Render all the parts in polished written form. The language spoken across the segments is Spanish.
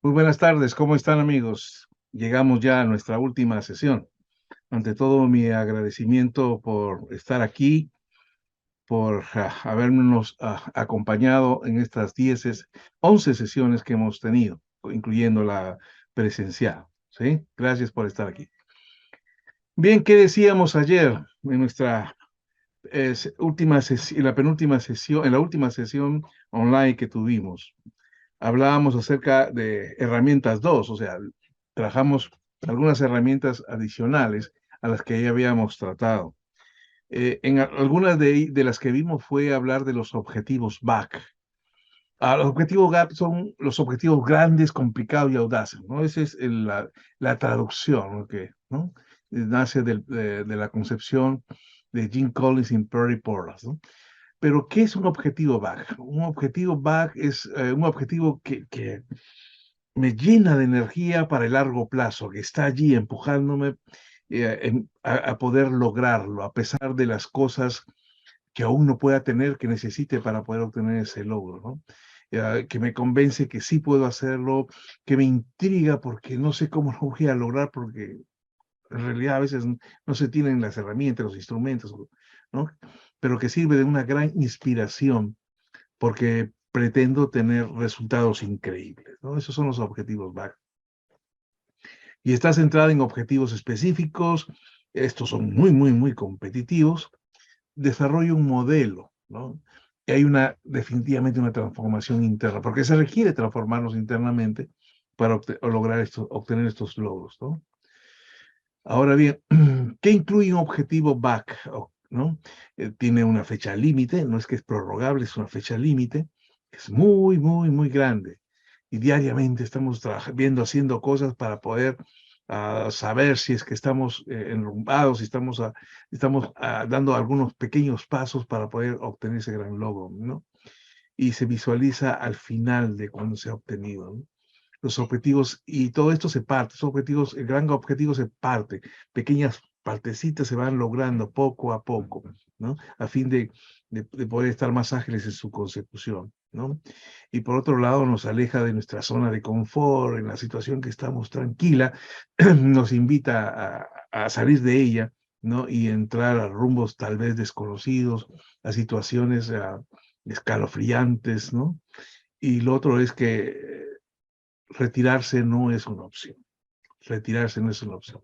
Muy buenas tardes, ¿cómo están amigos? Llegamos ya a nuestra última sesión. Ante todo, mi agradecimiento por estar aquí, por habernos acompañado en estas 11 sesiones que hemos tenido, incluyendo la presencial. ¿Sí? Gracias por estar aquí. Bien, ¿qué decíamos ayer en nuestra última sesión, en la penúltima sesión, en la última sesión online que tuvimos? Hablábamos acerca de herramientas 2, o sea, trabajamos algunas herramientas adicionales a las que ya habíamos tratado. Algunas de las que vimos fue hablar de los objetivos BAC. Los objetivos GAP son los objetivos grandes, complicados y audaces, ¿no? Esa es la traducción, ¿no? ¿no? Nace de la concepción de Jim Collins y Perry Porras, ¿no? Pero, ¿qué es un objetivo BAC? Un objetivo BAC es un objetivo que me llena de energía para el largo plazo, que está allí empujándome a poder lograrlo, a pesar de las cosas que aún no pueda tener, que necesite para poder obtener ese logro, ¿no? Que me convence que sí puedo hacerlo, que me intriga porque no sé cómo lo voy a lograr, porque en realidad a veces no se tienen las herramientas, los instrumentos, ¿no? Pero que sirve de una gran inspiración porque pretendo tener resultados increíbles, ¿no? Esos son los objetivos BAC. Y está centrada en objetivos específicos, estos son muy competitivos, desarrollo un modelo, ¿no? Y hay definitivamente una transformación interna, porque se requiere transformarnos internamente para lograr obtener estos logros, ¿no? Ahora bien, ¿qué incluye un objetivo BAC? ¿No? Tiene una fecha límite, no es que es prorrogable, es una fecha límite, es muy grande. Y diariamente estamos haciendo cosas para poder saber si es que estamos enrumbados, si estamos dando algunos pequeños pasos para poder obtener ese gran logro, ¿no? Y se visualiza al final de cuando se ha obtenido, ¿no? Los objetivos, y todo esto se parte, esos objetivos, el gran objetivo se parte, pequeñas partecitas se van logrando poco a poco, ¿no? A fin de poder estar más ágiles en su consecución, ¿no? Y por otro lado, nos aleja de nuestra zona de confort, en la situación que estamos tranquila, nos invita a salir de ella, ¿no? Y entrar a rumbos tal vez desconocidos, a situaciones escalofriantes, ¿no? Y lo otro es que retirarse no es una opción. Retirarse no es una opción.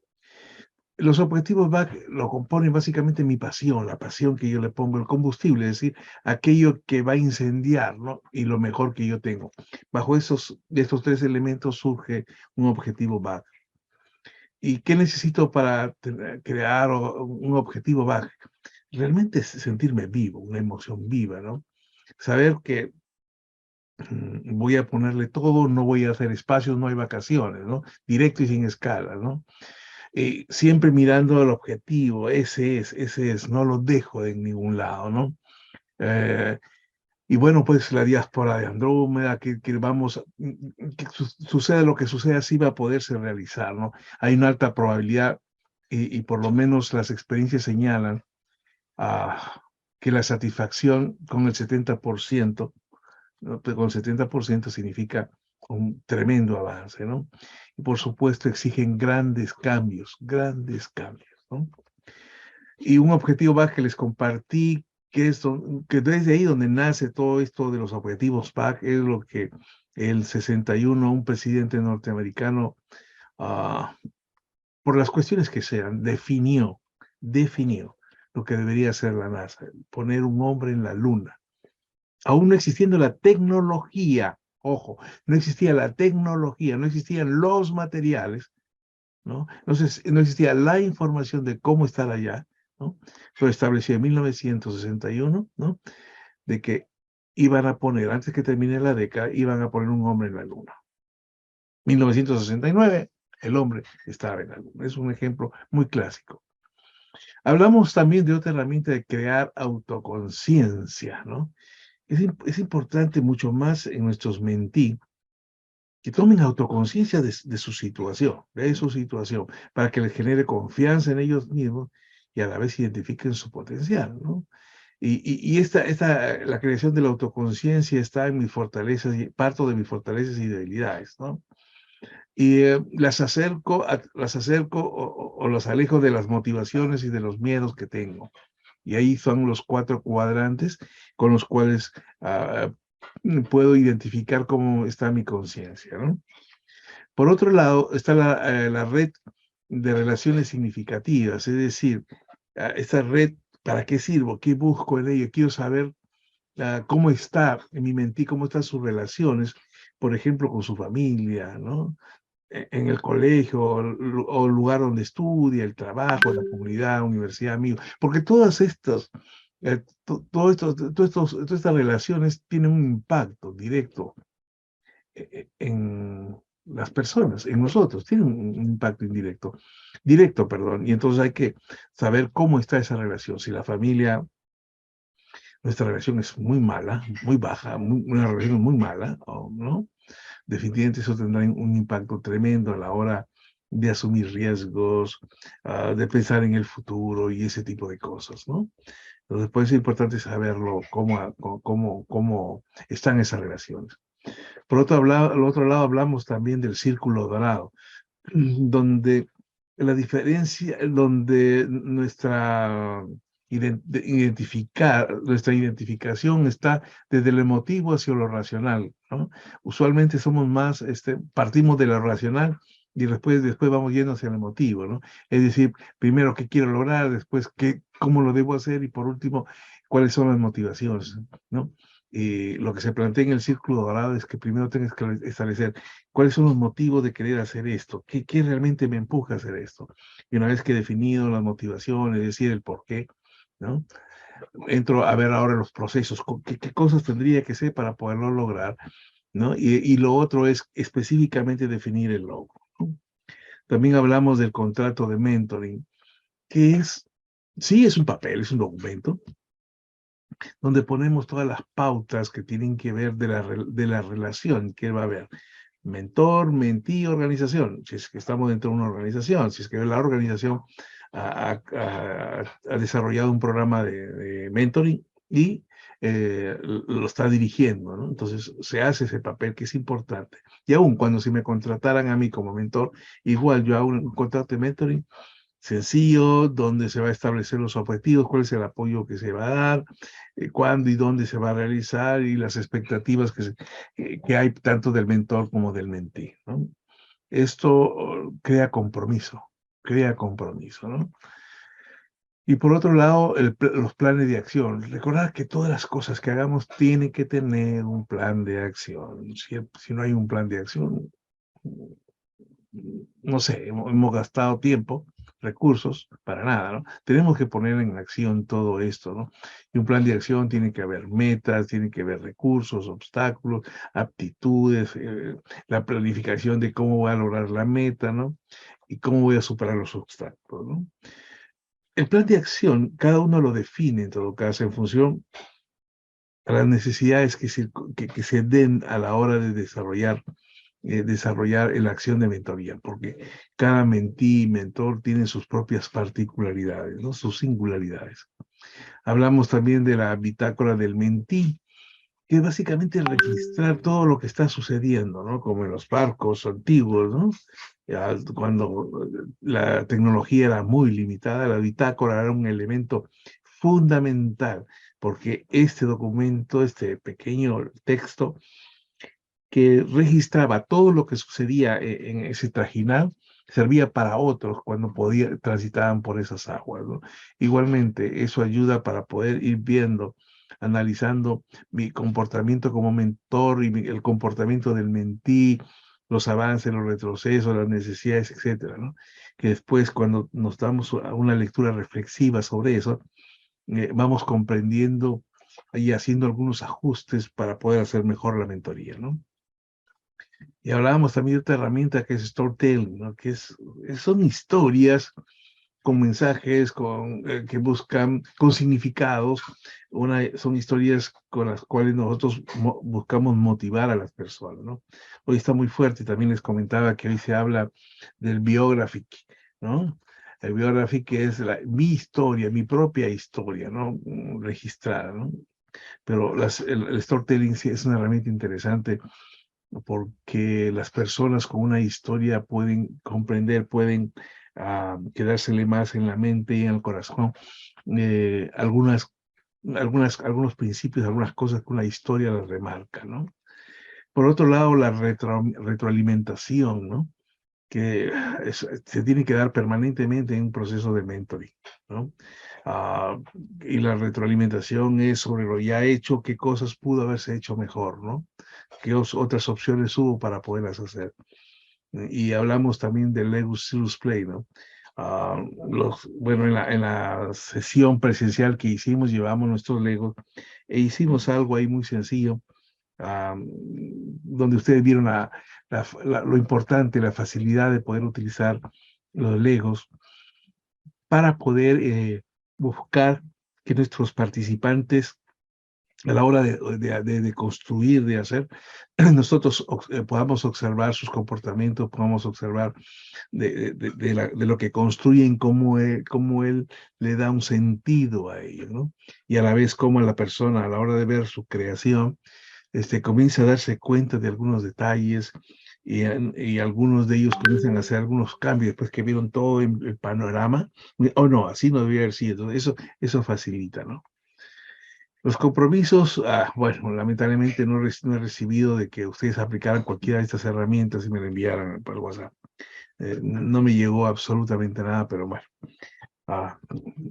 Los objetivos BAC lo componen básicamente mi pasión, la pasión que yo le pongo, el combustible, es decir, aquello que va a incendiar, ¿no? Y lo mejor que yo tengo. Bajo estos tres elementos surge un objetivo BAC. ¿Y qué necesito para crear un objetivo BAC? Realmente es sentirme vivo, una emoción viva, ¿no? Saber que voy a ponerle todo, no voy a hacer espacios, no hay vacaciones, ¿no? Directo y sin escala, ¿no? Siempre mirando al objetivo, ese es, no lo dejo en ningún lado, ¿no? Eh, y bueno, pues la diáspora de Andrómeda, que vamos, que suceda lo que suceda, sí va a poderse realizar, ¿no? Hay una alta probabilidad, y por lo menos las experiencias señalan que la satisfacción con el 70%, ¿no? Pues con 70% significa un tremendo avance, ¿no? Y por supuesto exigen grandes cambios, ¿no? Y un objetivo más que les compartí, que desde ahí donde nace todo esto de los objetivos PAC, es lo que el 61, un presidente norteamericano, ah, por las cuestiones que sean, definió lo que debería hacer la NASA, poner un hombre en la luna aún no existiendo la tecnología, ojo, no existía la tecnología, no existían los materiales, ¿no? Entonces, no existía la información de cómo estar allá, ¿no? Fue establecido en 1961, ¿no? De que iban a poner, antes que termine la década, iban a poner un hombre en la luna. 1969, el hombre estaba en la luna. Es un ejemplo muy clásico. Hablamos también de otra herramienta de crear autoconciencia, ¿no? Es importante mucho más en nuestros mentí que tomen autoconciencia de su situación, para que les genere confianza en ellos mismos y a la vez identifiquen su potencial, ¿no? La creación de la autoconciencia está en mis fortalezas, parto de mis fortalezas y debilidades, ¿no? Y las acerco o las alejo de las motivaciones y de los miedos que tengo. Y ahí son los 4 cuadrantes con los cuales puedo identificar cómo está mi conciencia, ¿no? Por otro lado, está la red de relaciones significativas, es decir, esta red, ¿para qué sirvo? ¿Qué busco en ella? Quiero saber cómo está en mi mente, cómo están sus relaciones, por ejemplo, con su familia, ¿no? En el colegio o el lugar donde estudia, el trabajo, la comunidad, universidad, amigos, porque todas estas, todas estas relaciones tienen un impacto directo en las personas, en nosotros, tienen un impacto directo, perdón, y entonces hay que saber cómo está esa relación, si la familia, nuestra relación es muy mala, muy baja, una relación muy mala, ¿no? Definitivamente eso tendrá un impacto tremendo a la hora de asumir riesgos, de pensar en el futuro y ese tipo de cosas, ¿no? Entonces, puede ser importante saberlo, cómo están esas relaciones. Al otro lado hablamos también del círculo dorado, donde la diferencia, donde nuestra identificación está desde lo emotivo hacia lo racional, ¿no? Usualmente somos más, partimos de lo racional y después vamos yendo hacia lo emotivo, ¿no? Es decir, primero qué quiero lograr, después cómo lo debo hacer y por último, cuáles son las motivaciones, ¿no? Y lo que se plantea en el círculo dorado es que primero tienes que establecer cuáles son los motivos de querer hacer esto, qué realmente me empuja a hacer esto. Y una vez que he definido las motivaciones, decir el por qué, ¿no? Entro a ver ahora los procesos, qué cosas tendría que hacer para poderlo lograr, ¿no? Y lo otro es específicamente definir el logro, ¿no? También hablamos del contrato de mentoring, que sí es un papel, es un documento, donde ponemos todas las pautas que tienen que ver de la relación que va a haber. Mentor, mentí, organización. Si es que estamos dentro de una organización, si es que la organización ha desarrollado un programa de mentoring y lo está dirigiendo, ¿no? Entonces se hace ese papel que es importante. Y aún cuando si me contrataran a mí como mentor, igual yo hago un contrato de mentoring sencillo, donde se va a establecer los objetivos, cuál es el apoyo que se va a dar, cuándo y dónde se va a realizar y las expectativas que hay tanto del mentor como del mentí, ¿no? Esto crea compromiso, ¿no? Y por otro lado, los planes de acción. Recordar que todas las cosas que hagamos tienen que tener un plan de acción. Si no hay un plan de acción, no sé, hemos gastado tiempo, recursos, para nada, ¿no? Tenemos que poner en acción todo esto, ¿no? Y un plan de acción tiene que haber metas, tiene que haber recursos, obstáculos, aptitudes, la planificación de cómo voy a lograr la meta, ¿no? Y cómo voy a superar los obstáculos, ¿no? El plan de acción, cada uno lo define en todo caso en función a las necesidades que se den a la hora de desarrollar la acción de mentoría, porque cada mentí y mentor tiene sus propias particularidades, ¿no? Sus singularidades. Hablamos también de la bitácora del mentí, que es básicamente registrar todo lo que está sucediendo, ¿no? Como en los barcos antiguos, ¿no? Ya cuando la tecnología era muy limitada, la bitácora era un elemento fundamental, porque este documento, este pequeño texto, que registraba todo lo que sucedía en ese trajinar, servía para otros cuando transitaban por esas aguas, ¿no? Igualmente, eso ayuda para poder ir viendo, analizando mi comportamiento como mentor y el comportamiento del mentí, los avances, los retrocesos, las necesidades, etcétera, ¿no? Que después, cuando nos damos a una lectura reflexiva sobre eso, vamos comprendiendo y haciendo algunos ajustes para poder hacer mejor la mentoría, ¿no? Y hablábamos también de otra herramienta que es storytelling, ¿no? Son historias con mensajes, que buscan, con significados. Son historias con las cuales nosotros buscamos motivar a las personas, ¿no? Hoy está muy fuerte, también les comentaba que hoy se habla del biographic, ¿no? El biographic que es mi historia, mi propia historia, ¿no? Registrada, ¿no? Pero el storytelling sí es una herramienta interesante porque las personas con una historia pueden comprender, pueden quedársele más en la mente y en el corazón algunos principios, algunas cosas que una historia las remarca, ¿no? Por otro lado, la retroalimentación, ¿no? Que se tiene que dar permanentemente en un proceso de mentoring, ¿no? Ah, y la retroalimentación es sobre lo ya hecho, qué cosas pudo haberse hecho mejor, ¿no? Qué otras opciones hubo para poderlas hacer. Y hablamos también del Lego Serious Play, ¿no? Bueno, en la sesión presencial que hicimos, llevamos nuestros Legos e hicimos algo ahí muy sencillo, donde ustedes vieron lo importante, la facilidad de poder utilizar los Legos para poder buscar que nuestros participantes, a la hora de construir, de hacer, nosotros podamos observar sus comportamientos, podamos observar de lo que construyen, cómo él le da un sentido a ello, ¿no? Y a la vez cómo la persona, a la hora de ver su creación, comienza a darse cuenta de algunos detalles y algunos de ellos comienzan a hacer algunos cambios después que vieron todo el panorama. O no, así no debería haber sido. Entonces, eso facilita, ¿no? Los compromisos, bueno, lamentablemente no he recibido de que ustedes aplicaran cualquiera de estas herramientas y me la enviaran por WhatsApp. No me llegó absolutamente nada, pero bueno, ah,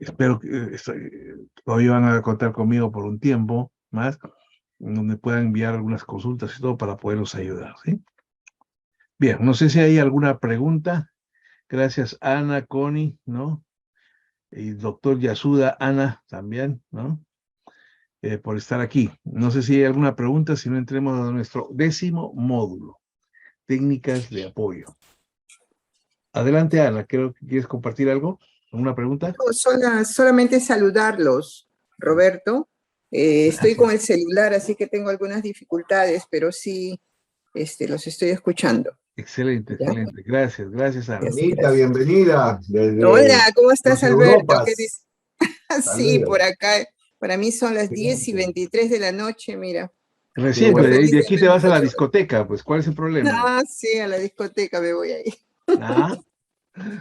espero que todavía van a contar conmigo por un tiempo más, donde puedan enviar algunas consultas y todo para poderlos ayudar, ¿sí? Bien, no sé si hay alguna pregunta. Gracias, Ana, Connie, ¿no? Y doctor Yasuda, Ana, también, ¿no? Por estar aquí. No sé si hay alguna pregunta, si no entremos a nuestro 10º módulo, técnicas de apoyo. Adelante, Ana, creo que quieres compartir algo, alguna pregunta. No, solamente saludarlos, Roberto. Estoy con el celular, así que tengo algunas dificultades, pero sí los estoy escuchando. Excelente, ¿Ya? excelente. Gracias, gracias, Ana. Anita, bienvenida Hola, ¿cómo estás, desde Alberto? ¿Qué Europas. dices? Sí, Saludos. por acá. Para mí son las 10 y Excelente. 23 de la noche, mira. Qué Recién, Yo pues, bueno. feliz de de aquí te vas a la verlos. discoteca, pues, ¿cuál es el problema? Ah, sí, a la discoteca me voy ahí. Ah,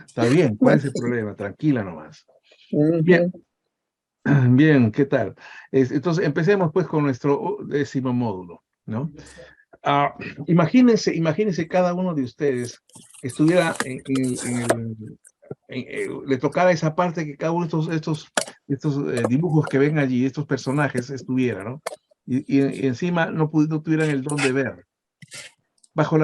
está bien, ¿cuál es el problema? Tranquila nomás. Bien, Ujú. bien, ¿qué tal? Entonces, empecemos pues con nuestro 10º módulo, ¿no? Ah, imagínense cada uno de ustedes que estuviera le tocara esa parte que cada uno de estos dibujos que ven allí, estos personajes estuviera, ¿no? Y encima no tuvieran el don de ver. Bajo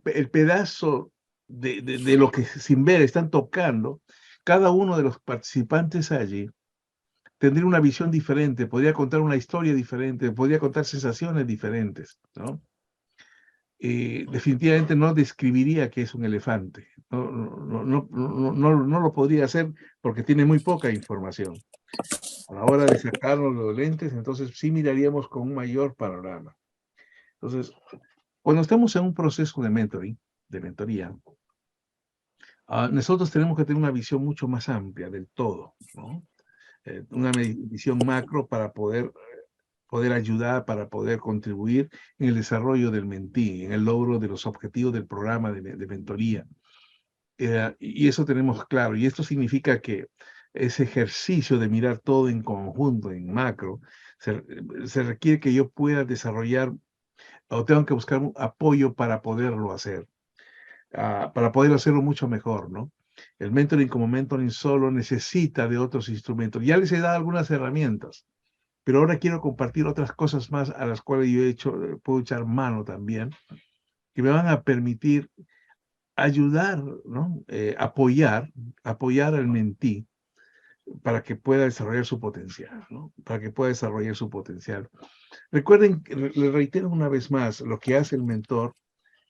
el pedazo de lo que sin ver están tocando, cada uno de los participantes allí tendría una visión diferente, podría contar una historia diferente, podría contar sensaciones diferentes, ¿no? Definitivamente no describiría qué es un elefante. No lo podría hacer porque tiene muy poca información. A la hora de sacarnos los lentes, entonces sí miraríamos con un mayor panorama. Entonces, cuando estamos en un proceso de mentoring, de mentoría, nosotros tenemos que tener una visión mucho más amplia del todo, ¿no? Una visión macro para poder ayudar, para poder contribuir en el desarrollo del mentí, en el logro de los objetivos del programa de mentoría. Y eso tenemos claro. Y esto significa que ese ejercicio de mirar todo en conjunto, en macro, se requiere que yo pueda desarrollar o tengo que buscar un apoyo para poderlo hacer, para poder hacerlo mucho mejor, ¿no? El mentoring como mentoring solo necesita de otros instrumentos. Ya les he dado algunas herramientas, pero ahora quiero compartir otras cosas más a las cuales puedo echar mano también, que me van a permitir ayudar, ¿no? Apoyar al mentí para que pueda desarrollar su potencial, ¿no? Para que pueda desarrollar su potencial. Recuerden, les reitero una vez más, lo que hace el mentor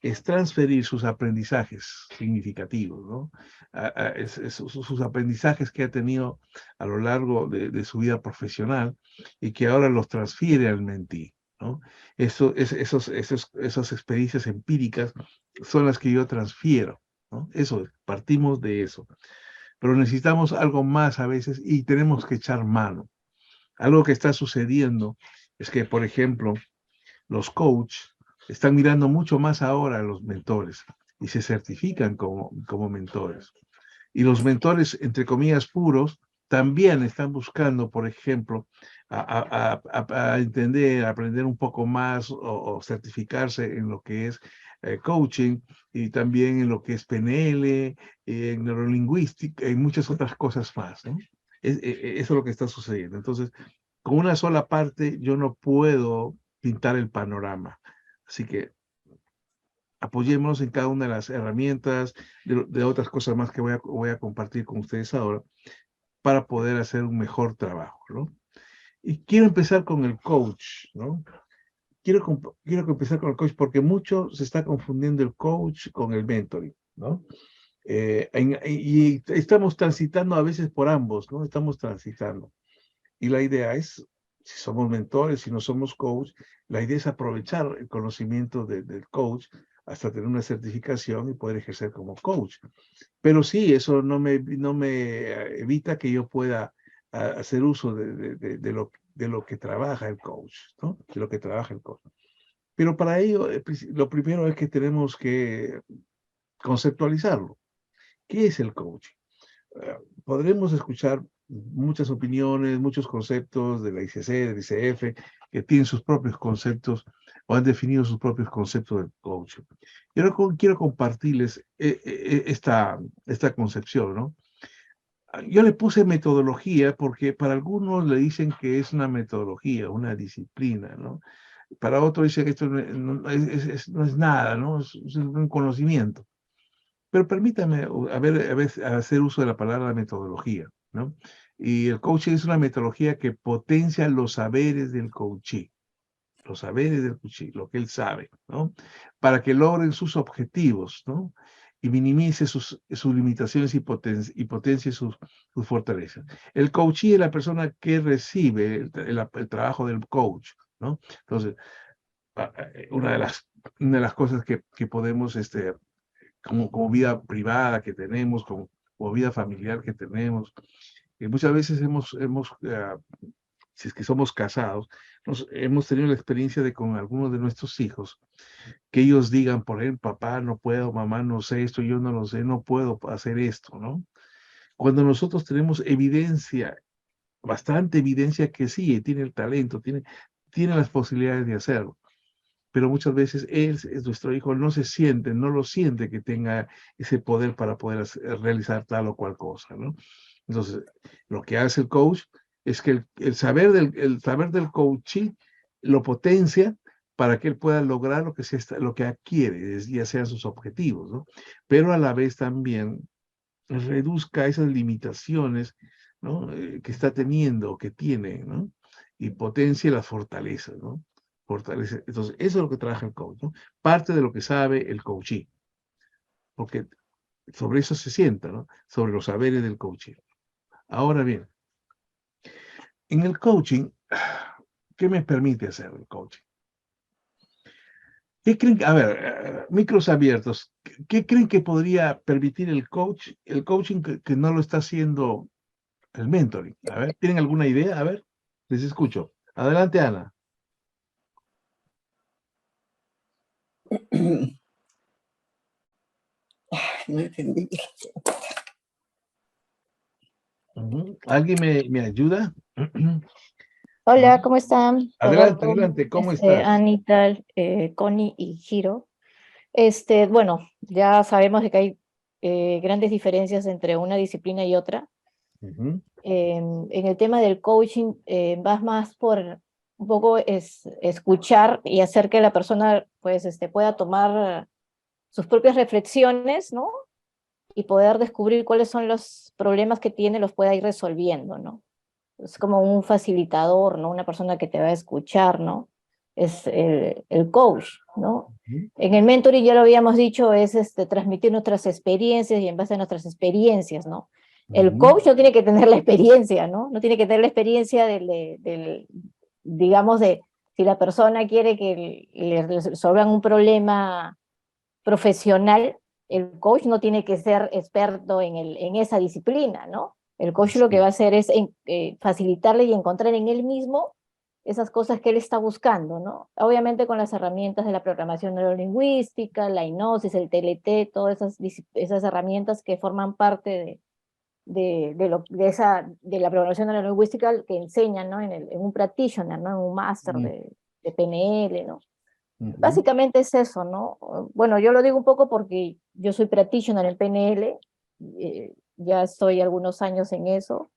es transferir sus aprendizajes significativos, ¿no? Sus aprendizajes que ha tenido a lo largo de su vida profesional y que ahora los transfiere al mentí, ¿no? Esas experiencias empíricas son las que yo transfiero, ¿no? Eso, partimos de eso. Pero necesitamos algo más a veces y tenemos que echar mano. Algo que está sucediendo es que, por ejemplo, los coaches están mirando mucho más ahora a los mentores y se certifican como mentores. Y los mentores, entre comillas, puros, también están buscando, por ejemplo, a entender, a aprender un poco más o certificarse en lo que es coaching y también en lo que es PNL, en neurolingüística, y muchas otras cosas más, ¿no? Eso es lo que está sucediendo. Entonces, con una sola parte yo no puedo pintar el panorama. Así que apoyémonos en cada una de las herramientas, de otras cosas más que voy a compartir con ustedes ahora, para poder hacer un mejor trabajo, ¿no? Y quiero empezar con el coach, ¿no? Quiero empezar con el coach porque mucho se está confundiendo el coach con el mentoring, ¿no? Y estamos transitando a veces por ambos, ¿no? Estamos transitando. Y la idea es, si somos mentores, si no somos coach, la idea es aprovechar el conocimiento del coach hasta tener una certificación y poder ejercer como coach. Pero sí, eso no me evita que yo pueda hacer uso de lo que trabaja el coach, ¿no? De lo que trabaja el coach. Pero para ello, lo primero es que tenemos que conceptualizarlo. ¿Qué es el coaching? Podremos escuchar muchas opiniones, muchos conceptos de la ICC, del ICF, que tienen sus propios conceptos o han definido sus propios conceptos del coaching. Yo quiero compartirles esta concepción, ¿no? Yo le puse metodología porque para algunos le dicen que es una metodología, una disciplina, ¿no? Para otros dicen que esto no es nada, ¿no? Es un conocimiento. Pero permítame hacer uso de la palabra metodología, ¿no? Y el coaching es una metodología que potencia los saberes del coachee, los saberes del coachee, lo que él sabe, ¿no? Para que logren sus objetivos, ¿no? Y minimice sus limitaciones y potencie sus fortalezas. El coachee es la persona que recibe el trabajo del coach, ¿no? Entonces, una de las cosas que podemos como vida privada que tenemos, como vida familiar que tenemos. Y muchas veces si es que somos casados, hemos tenido la experiencia de con algunos de nuestros hijos, que ellos digan, por ejemplo, papá, no puedo, mamá, no sé esto, yo no lo sé, no puedo hacer esto, ¿no? Cuando nosotros tenemos evidencia, bastante evidencia que sí, tiene el talento, tiene las posibilidades de hacerlo, pero muchas veces es nuestro hijo, no lo siente que tenga ese poder para poder realizar tal o cual cosa, ¿no? Entonces, lo que hace el coach es que el saber del coaching lo potencia para que él pueda lograr lo que quiere, ya sean sus objetivos, ¿no? Pero a la vez también reduzca esas limitaciones, ¿no? Que está teniendo, que tiene, ¿no? Y potencie las fortalezas, ¿no? Fortalece. Entonces, eso es lo que trabaja el coach, ¿no? Parte de lo que sabe el coachee, porque sobre eso se sienta, ¿no? Sobre los saberes del coaching. Ahora bien, en el coaching, ¿qué me permite hacer el coaching? ¿Qué creen? A ver, micros abiertos. ¿Qué creen que podría permitir el coaching que no lo está haciendo el mentoring? A ver, ¿tienen alguna idea? A ver, les escucho. Adelante, Ana. No entendí. ¿Alguien me ayuda? Hola, ¿cómo están? Adelante, Roberto, adelante, ¿cómo estás? Anita, Connie y Giro. Bueno, ya sabemos de que hay grandes diferencias entre una disciplina y otra. Ujú, En el tema del coaching, vas más por un poco escuchar y hacer que la persona pues, pueda tomar sus propias reflexiones, ¿no? Y poder descubrir cuáles son los problemas que tiene, los pueda ir resolviendo, ¿no? Es como un facilitador, ¿no? Una persona que te va a escuchar, ¿no? Es el coach, ¿no? ujú, En el mentoring ya lo habíamos dicho, es transmitir nuestras experiencias y en base a nuestras experiencias, ¿no? El ujú, coach no tiene que tener la experiencia, ¿no? No tiene que tener la experiencia digamos, de si la persona quiere que le resuelvan un problema profesional, el coach no tiene que ser experto en esa disciplina, ¿no? El coach lo que va sí, a hacer es facilitarle y encontrar en él mismo esas cosas que él está buscando, ¿no? Obviamente con las herramientas de la programación neurolingüística, la hipnosis, el TLT, todas esas herramientas que forman parte de la programación neurolingüística que enseñan, ¿no? En un practitioner, ¿no? En un máster Mm, de PNL, ¿no? ujú, Básicamente es eso, ¿no? Bueno, yo lo digo un poco porque yo soy practitioner en PNL, ya estoy algunos años en eso,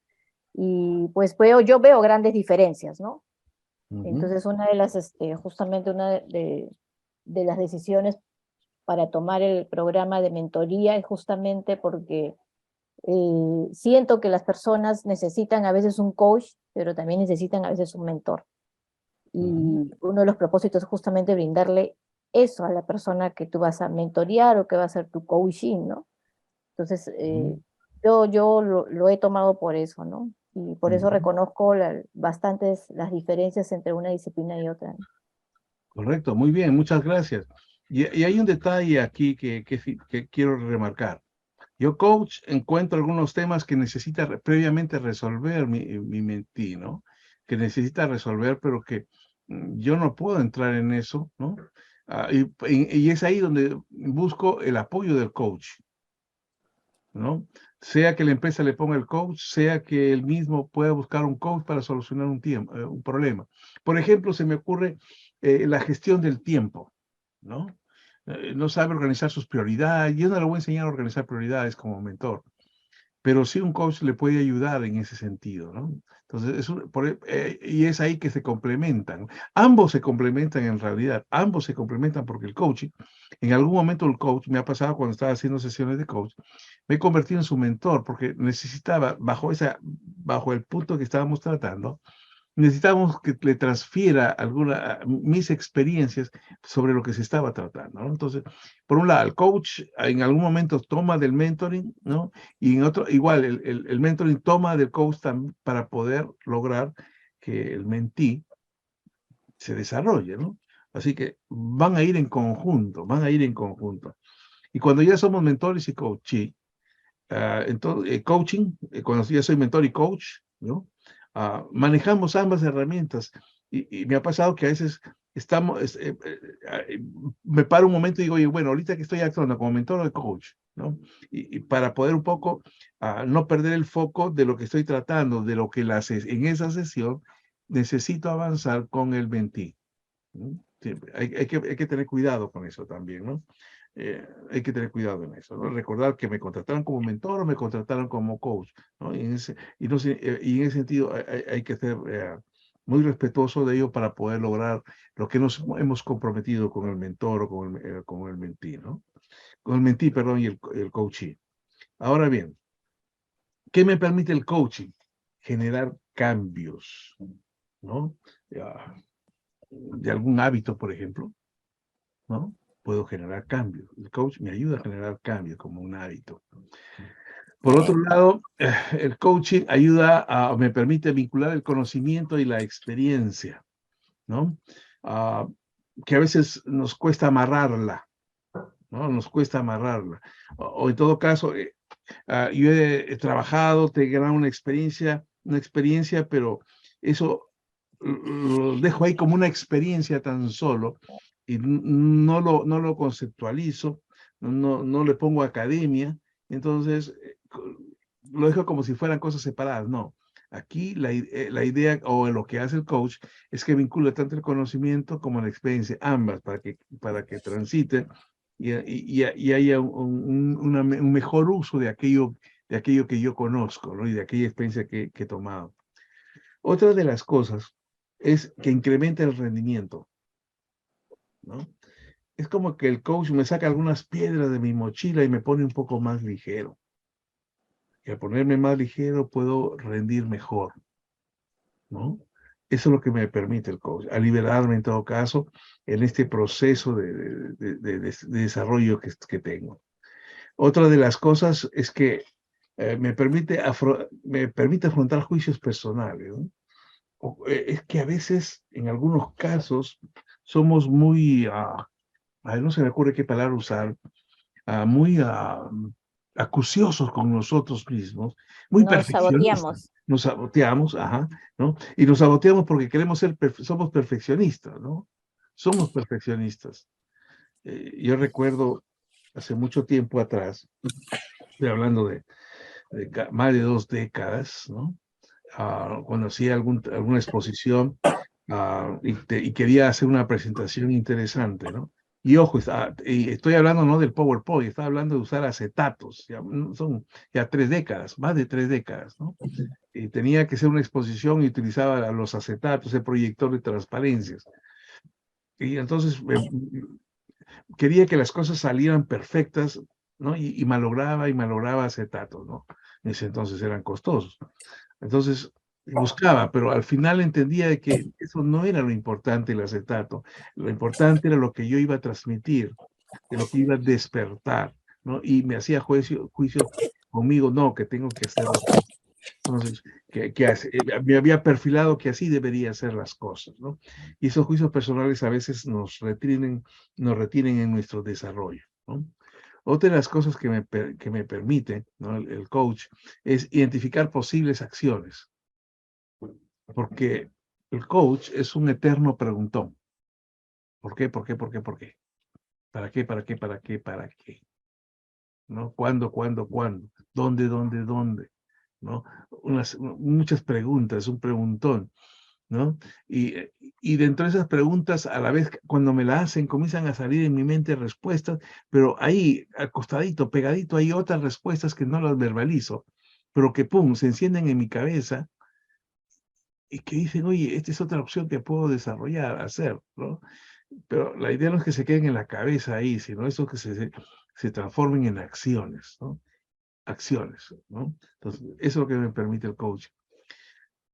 y pues yo veo grandes diferencias, ¿no? ujú, Entonces, justamente una de las decisiones para tomar el programa de mentoría es justamente porque siento que las personas necesitan a veces un coach, pero también necesitan a veces un mentor. ujú, Y uno de los propósitos es justamente brindarle eso a la persona que tú vas a mentorear o que va a ser tu coaching, ¿no? Entonces, ujú, yo lo he tomado por eso, ¿no? Y por eso ujú. reconozco bastantes las diferencias entre una disciplina y otra. Correcto, muy bien, muchas gracias. Y hay un detalle aquí que quiero remarcar. Yo, coach, encuentro algunos temas que necesita previamente resolver mi mentee, ¿no? Que necesita resolver, pero que yo no puedo entrar en eso, ¿no? Y es ahí donde busco el apoyo del coach, ¿no? Sea que la empresa le ponga el coach, sea que él mismo pueda buscar un coach para solucionar un problema. Por ejemplo, se me ocurre la gestión del tiempo, ¿no? No sabe organizar sus prioridades. Yo no le voy a enseñar a organizar prioridades como mentor, pero sí un coach le puede ayudar en ese sentido, ¿no? Entonces, y es ahí que se complementan. Ambos se complementan en realidad, ambos se complementan porque el coaching, en algún momento el coach, me ha pasado cuando estaba haciendo sesiones de coach, me he convertido en su mentor porque necesitaba, bajo el punto que estábamos tratando, necesitábamos que le transfiera mis experiencias sobre lo que se estaba tratando, ¿no? Entonces, por un lado, el coach en algún momento toma del mentoring, ¿no? Y en otro, igual, el mentoring toma del coach también para poder lograr que el mentee se desarrolle, ¿no? Así que van a ir en conjunto, van a ir en conjunto. Y cuando ya somos mentores y coachee, entonces, coaching, cuando ya soy mentor y coach, ¿no? Manejamos ambas herramientas y me ha pasado que a veces me paro un momento y digo, oye, bueno, ahorita que estoy actuando como mentor o coach, ¿no? Y para poder un poco no perder el foco de lo que estoy tratando, de lo que en esa sesión necesito avanzar con el mentee, ¿no? Siempre. Hay que tener cuidado con eso también, ¿no? Hay que tener cuidado en eso, ¿no? Recordar que me contrataron como mentor o me contrataron como coach, ¿no? Y en ese sentido hay que ser muy respetuoso de ello para poder lograr lo que nos hemos comprometido con el mentor o con el mentee, ¿no? Con el mentee, perdón, y el coachee. Ahora bien, ¿qué me permite el coaching? Generar cambios, ¿no? Ya, de algún hábito, por ejemplo, ¿no? Puedo generar cambios. El coach me ayuda a generar cambios como un hábito. Por otro lado, el coaching me permite vincular el conocimiento y la experiencia, ¿no? Ah, que a veces nos cuesta amarrarla, ¿no? Nos cuesta amarrarla. O en todo caso, yo he trabajado, te he ganado una experiencia, pero eso lo dejo ahí como una experiencia tan solo y no lo conceptualizo, no le pongo academia, entonces lo dejo como si fueran cosas separadas. No, aquí la idea o lo que hace el coach es que vincula tanto el conocimiento como la experiencia, ambas, para que transiten y haya un mejor uso de aquello que yo conozco, ¿no? Y de aquella experiencia que he tomado. Otra de las cosas es que incrementa el rendimiento, ¿no? Es como que el coach me saca algunas piedras de mi mochila y me pone un poco más ligero. Y al ponerme más ligero puedo rendir mejor, ¿no? Eso es lo que me permite el coach, a liberarme en todo caso en este proceso de desarrollo que tengo. Otra de las cosas es que me permite afrontar juicios personales, ¿no? Es que a veces, en algunos casos, somos muy, a ver, no se me ocurre qué palabra usar, muy acuciosos con nosotros mismos, muy Nos perfeccionistas. saboteamos. Nos saboteamos, ajá, ¿no? Y nos saboteamos porque queremos ser, somos perfeccionistas, ¿no? Somos perfeccionistas. Yo recuerdo hace mucho tiempo atrás, estoy hablando de más de 2 décadas, ¿no? Cuando hacía alguna exposición y quería hacer una presentación interesante, ¿no? Y ojo, y estoy hablando no del PowerPoint, estaba hablando de usar acetatos, ya, son ya 3 décadas, más de 3 décadas, ¿no? Y tenía que ser una exposición y utilizaba los acetatos, el proyector de transparencias. Y entonces quería que las cosas salieran perfectas, ¿no? Y malograba acetatos, ¿no? En ese entonces eran costosos. Entonces buscaba, pero al final entendía de que eso no era lo importante, el acetato. Lo importante era lo que yo iba a transmitir, de lo que iba a despertar, ¿no? Y me hacía juicio conmigo, no, que tengo que hacerlo así. Entonces, me había perfilado que así debería ser las cosas, ¿no? Y esos juicios personales a veces nos retienen en nuestro desarrollo, ¿no? Otra de las cosas que me permite, ¿no? El coach es identificar posibles acciones, porque el coach es un eterno preguntón. ¿Por qué? ¿Por qué? ¿Por qué? ¿Por qué? ¿Para qué? ¿Para qué? ¿Para qué? ¿Para qué? ¿No? ¿Cuándo? ¿Cuándo? ¿Cuándo? ¿Dónde? ¿Dónde? ¿Dónde? ¿No? Muchas preguntas, un preguntón, ¿no? Y dentro de esas preguntas, a la vez, cuando me la hacen, comienzan a salir en mi mente respuestas, pero ahí, acostadito, pegadito, hay otras respuestas que no las verbalizo, pero que, pum, se encienden en mi cabeza y que dicen, oye, esta es otra opción que puedo desarrollar, hacer, ¿no? Pero la idea no es que se queden en la cabeza ahí, sino eso que se transformen en acciones, ¿no? Acciones, ¿no? Entonces, eso es lo que me permite el coaching.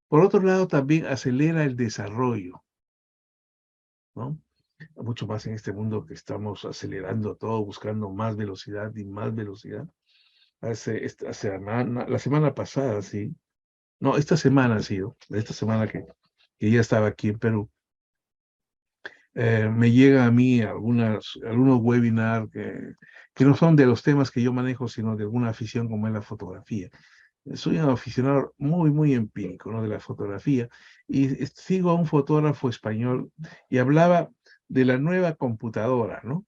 Por otro lado, también acelera el desarrollo, ¿no? Mucho más en este mundo que estamos acelerando todo, buscando más velocidad y más velocidad. La semana pasada, sí. No, esta semana ha sido, esta semana que ya estaba aquí en Perú. Me llega a mí algunos webinars que no son de los temas que yo manejo, sino de alguna afición como es la fotografía. Soy un aficionado muy, muy empírico, ¿no? De la fotografía, y sigo a un fotógrafo español y hablaba de la nueva computadora, ¿no?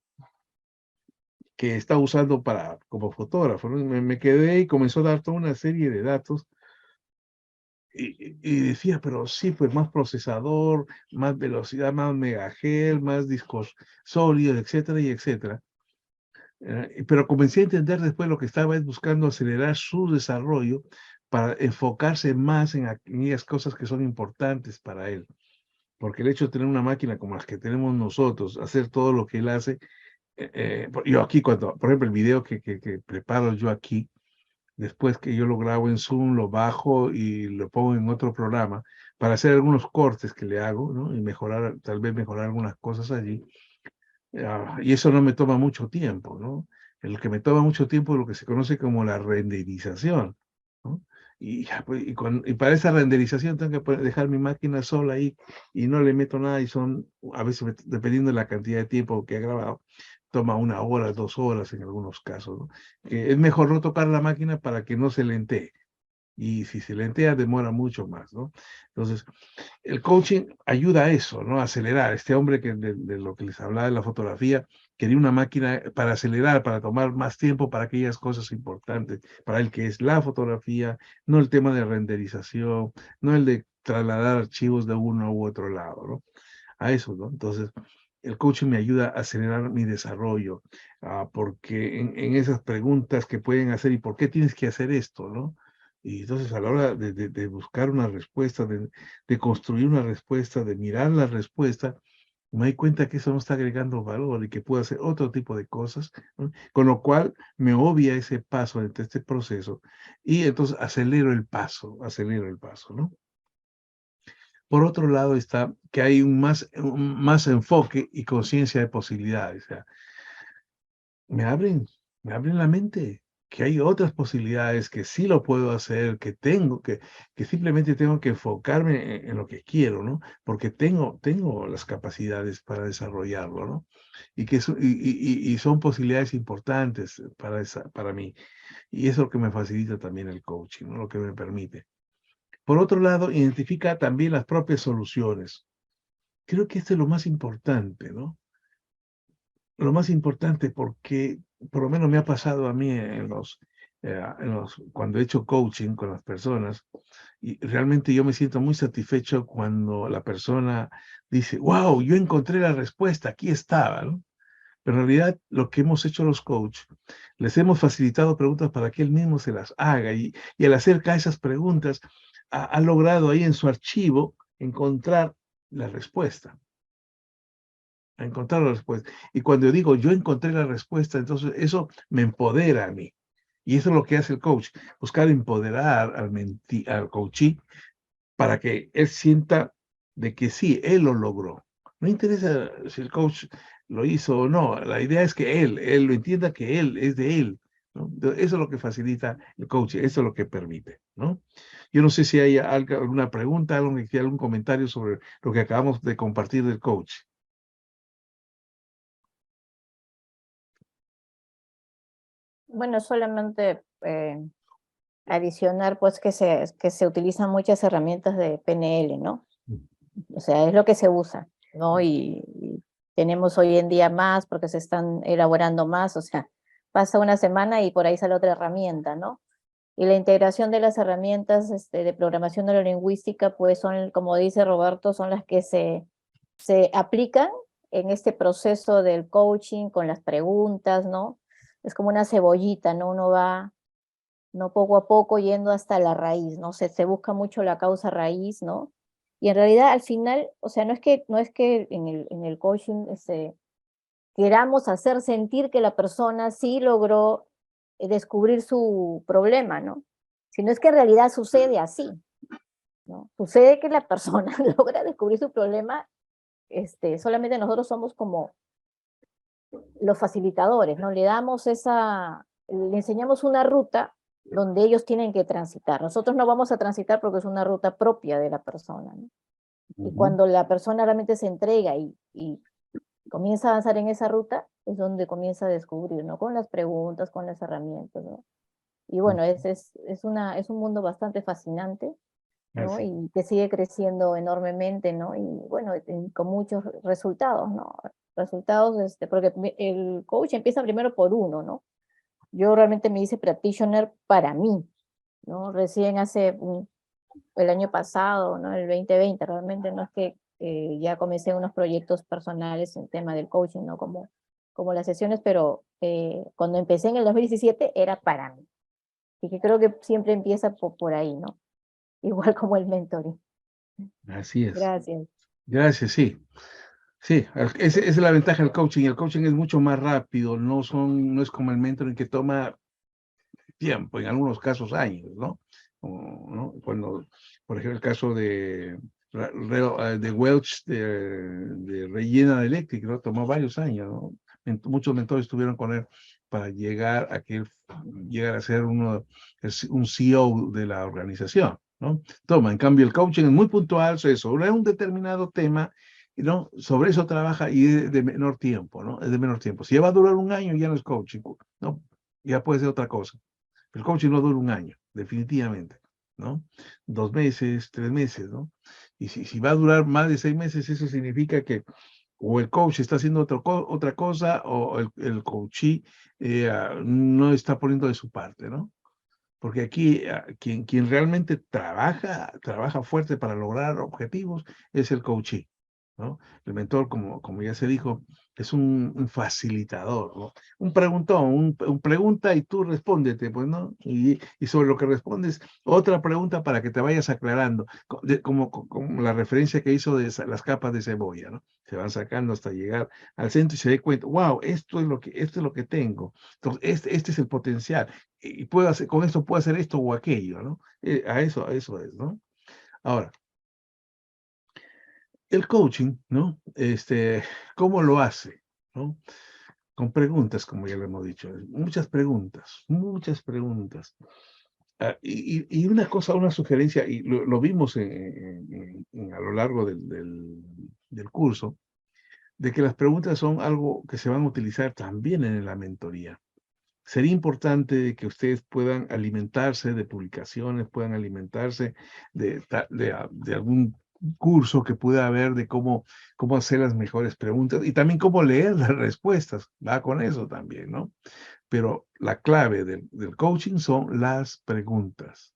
Que está usando como fotógrafo, ¿no? Me quedé y comenzó a dar toda una serie de datos y decía, pero sí, pues más procesador, más velocidad, más megahertz, más discos sólidos, etcétera, y etcétera. Pero comencé a entender después lo que estaba es buscando acelerar su desarrollo para enfocarse más en aquellas cosas que son importantes para él. Porque el hecho de tener una máquina como las que tenemos nosotros, hacer todo lo que él hace, yo aquí cuando, por ejemplo, el video que preparo yo aquí, después que yo lo grabo en Zoom, lo bajo y lo pongo en otro programa para hacer algunos cortes que le hago, ¿no? Y mejorar, tal vez mejorar algunas cosas allí. Y eso no me toma mucho tiempo, ¿no? El que me toma mucho tiempo es lo que se conoce como la renderización, ¿no? Y, ya, pues, y para esa renderización tengo que dejar mi máquina sola ahí y no le meto nada y son, a veces, dependiendo de la cantidad de tiempo que he grabado, toma 1 hora, 2 horas en algunos casos, ¿no? Que es mejor no tocar la máquina para que no se lentee. Y si se lentea, demora mucho más, ¿no? Entonces, el coaching ayuda a eso, ¿no? A acelerar. Este hombre que de lo que les hablaba de la fotografía, quería una máquina para acelerar, para tomar más tiempo para aquellas cosas importantes, para el que es la fotografía, no el tema de renderización, no el de trasladar archivos de uno u otro lado, ¿no? A eso, ¿no? Entonces, el coaching me ayuda a acelerar mi desarrollo, porque en esas preguntas que pueden hacer, ¿y por qué tienes que hacer esto, no? Y entonces a la hora de buscar una respuesta, de construir una respuesta, de mirar la respuesta, me doy cuenta que eso no está agregando valor y que puedo hacer otro tipo de cosas, ¿no? Con lo cual me obvia ese paso entre este proceso y entonces acelero el paso, ¿no? Por otro lado está que hay un más enfoque y conciencia de posibilidades. O sea, me abren la mente, que hay otras posibilidades, que sí lo puedo hacer, que simplemente tengo que enfocarme en lo que quiero, ¿no? Porque tengo las capacidades para desarrollarlo, ¿no? Y son posibilidades importantes para mí. Y eso es lo que me facilita también el coaching, ¿no? Lo que me permite. Por otro lado, identifica también las propias soluciones. Creo que esto es lo más importante, ¿no? Lo más importante porque por lo menos me ha pasado a mí cuando he hecho coaching con las personas, y realmente yo me siento muy satisfecho cuando la persona dice, wow, yo encontré la respuesta, aquí estaba, ¿no? Pero en realidad lo que hemos hecho los coaches, les hemos facilitado preguntas para que él mismo se las haga, y al hacer cada esas preguntas ha logrado ahí en su archivo encontrar la respuesta. A encontrar la respuesta. Y cuando yo digo, yo encontré la respuesta, entonces eso me empodera a mí. Y eso es lo que hace el coach, buscar empoderar al coachee para que él sienta de que sí, él lo logró. No interesa si el coach lo hizo o no, la idea es que él lo entienda, que él es de él, ¿no? Eso es lo que facilita el coach, eso es lo que permite, ¿no? Yo no sé si hay alguna pregunta, algún comentario sobre lo que acabamos de compartir del coach. Bueno, solamente adicionar pues que se utilizan muchas herramientas de PNL, ¿no? O sea, es lo que se usa, ¿no? Y tenemos hoy en día más porque se están elaborando más, o sea, pasa una semana y por ahí sale otra herramienta, ¿no? Y la integración de las herramientas de programación neurolingüística, pues son, como dice Roberto, son las que se aplican en este proceso del coaching con las preguntas, ¿no? Es como una cebollita, ¿no? Uno va, ¿no? Poco a poco yendo hasta la raíz, ¿no? Se busca mucho la causa raíz, ¿no? Y en realidad al final, o sea, no es que en el coaching queramos hacer sentir que la persona sí logró descubrir su problema, ¿no? Sino es que en realidad sucede así, ¿no? Sucede que la persona logra descubrir su problema, solamente nosotros somos como los facilitadores, ¿no? Le enseñamos una ruta donde ellos tienen que transitar. Nosotros no vamos a transitar porque es una ruta propia de la persona, ¿no? Y cuando la persona realmente se entrega y comienza a avanzar en esa ruta, es donde comienza a descubrir, ¿no? Con las preguntas, con las herramientas, ¿no? Y bueno, es un mundo bastante fascinante, ¿no? Así. Y que sigue creciendo enormemente, ¿no? Y bueno, con muchos resultados, ¿no? Resultados, porque el coach empieza primero por uno, ¿no? Yo realmente me hice practitioner para mí, ¿no? Recién el año pasado, ¿no? El 2020, realmente no es que ya comencé unos proyectos personales en tema del coaching, ¿no? Como las sesiones, pero cuando empecé en el 2017 era para mí. Y que creo que siempre empieza por ahí, ¿no? Igual como el mentoring. Así es. Gracias. Gracias, sí. Sí, esa es la ventaja del coaching. El coaching es mucho más rápido, no es como el mentoring que toma tiempo, en algunos casos años, ¿no? ¿No? Cuando, por ejemplo, el caso de Welch de Regina Electric, ¿no? Tomó varios años, ¿no? Muchos mentores estuvieron con él para llegar a que él llegara a ser un CEO de la organización, ¿no? En cambio, el coaching es muy puntual, sobre un determinado tema, ¿no? Sobre eso trabaja y es de menor tiempo, ¿no? Es de menor tiempo. Si va a durar un año, ya no es coaching, ¿no? Ya puede ser otra cosa. El coaching no dura un año, definitivamente, ¿no? 2 meses, 3 meses, ¿no? Y si va a durar más de 6 meses, eso significa que o el coach está haciendo otra cosa o el coachee no está poniendo de su parte, ¿no? Porque aquí quien realmente trabaja fuerte para lograr objetivos es el coachee, ¿no? El mentor, como ya se dijo, es un facilitador, ¿no? Un preguntón, un pregunta y tú respóndete, pues, ¿no? Y sobre lo que respondes, otra pregunta para que te vayas aclarando, como la referencia que hizo de las capas de cebolla, ¿no? Se van sacando hasta llegar al centro y se da cuenta, wow, esto es lo que tengo. Entonces, este es el potencial y con esto puedo hacer esto o aquello, ¿no? A eso es, ¿no? Ahora, el coaching, ¿no? ¿Cómo lo hace? ¿No? con preguntas, como ya lo hemos dicho, muchas preguntas, muchas preguntas. Y una cosa, una sugerencia, y lo vimos a lo largo del curso, de que las preguntas son algo que se van a utilizar también en la mentoría. Sería importante que ustedes puedan alimentarse de publicaciones, puedan alimentarse de algún curso que pueda haber de cómo hacer las mejores preguntas y también cómo leer las respuestas. Va con eso también, ¿no? Pero la clave del coaching son las preguntas.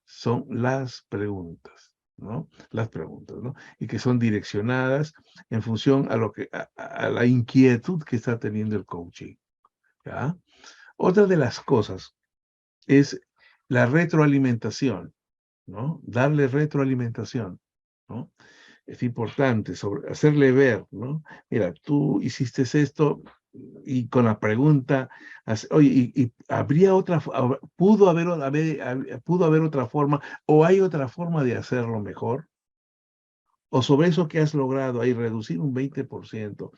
Son las preguntas, ¿no? Las preguntas, ¿no? Y que son direccionadas en función a la inquietud que está teniendo el coaching, ¿ya? Otra de las cosas es la retroalimentación, ¿no? Darle retroalimentación, ¿no? Es importante hacerle ver, ¿no? Mira, tú hiciste esto y con la pregunta, oye, y habría pudo haber otra forma o hay otra forma de hacerlo mejor, o sobre eso que has logrado ahí reducir un 20%,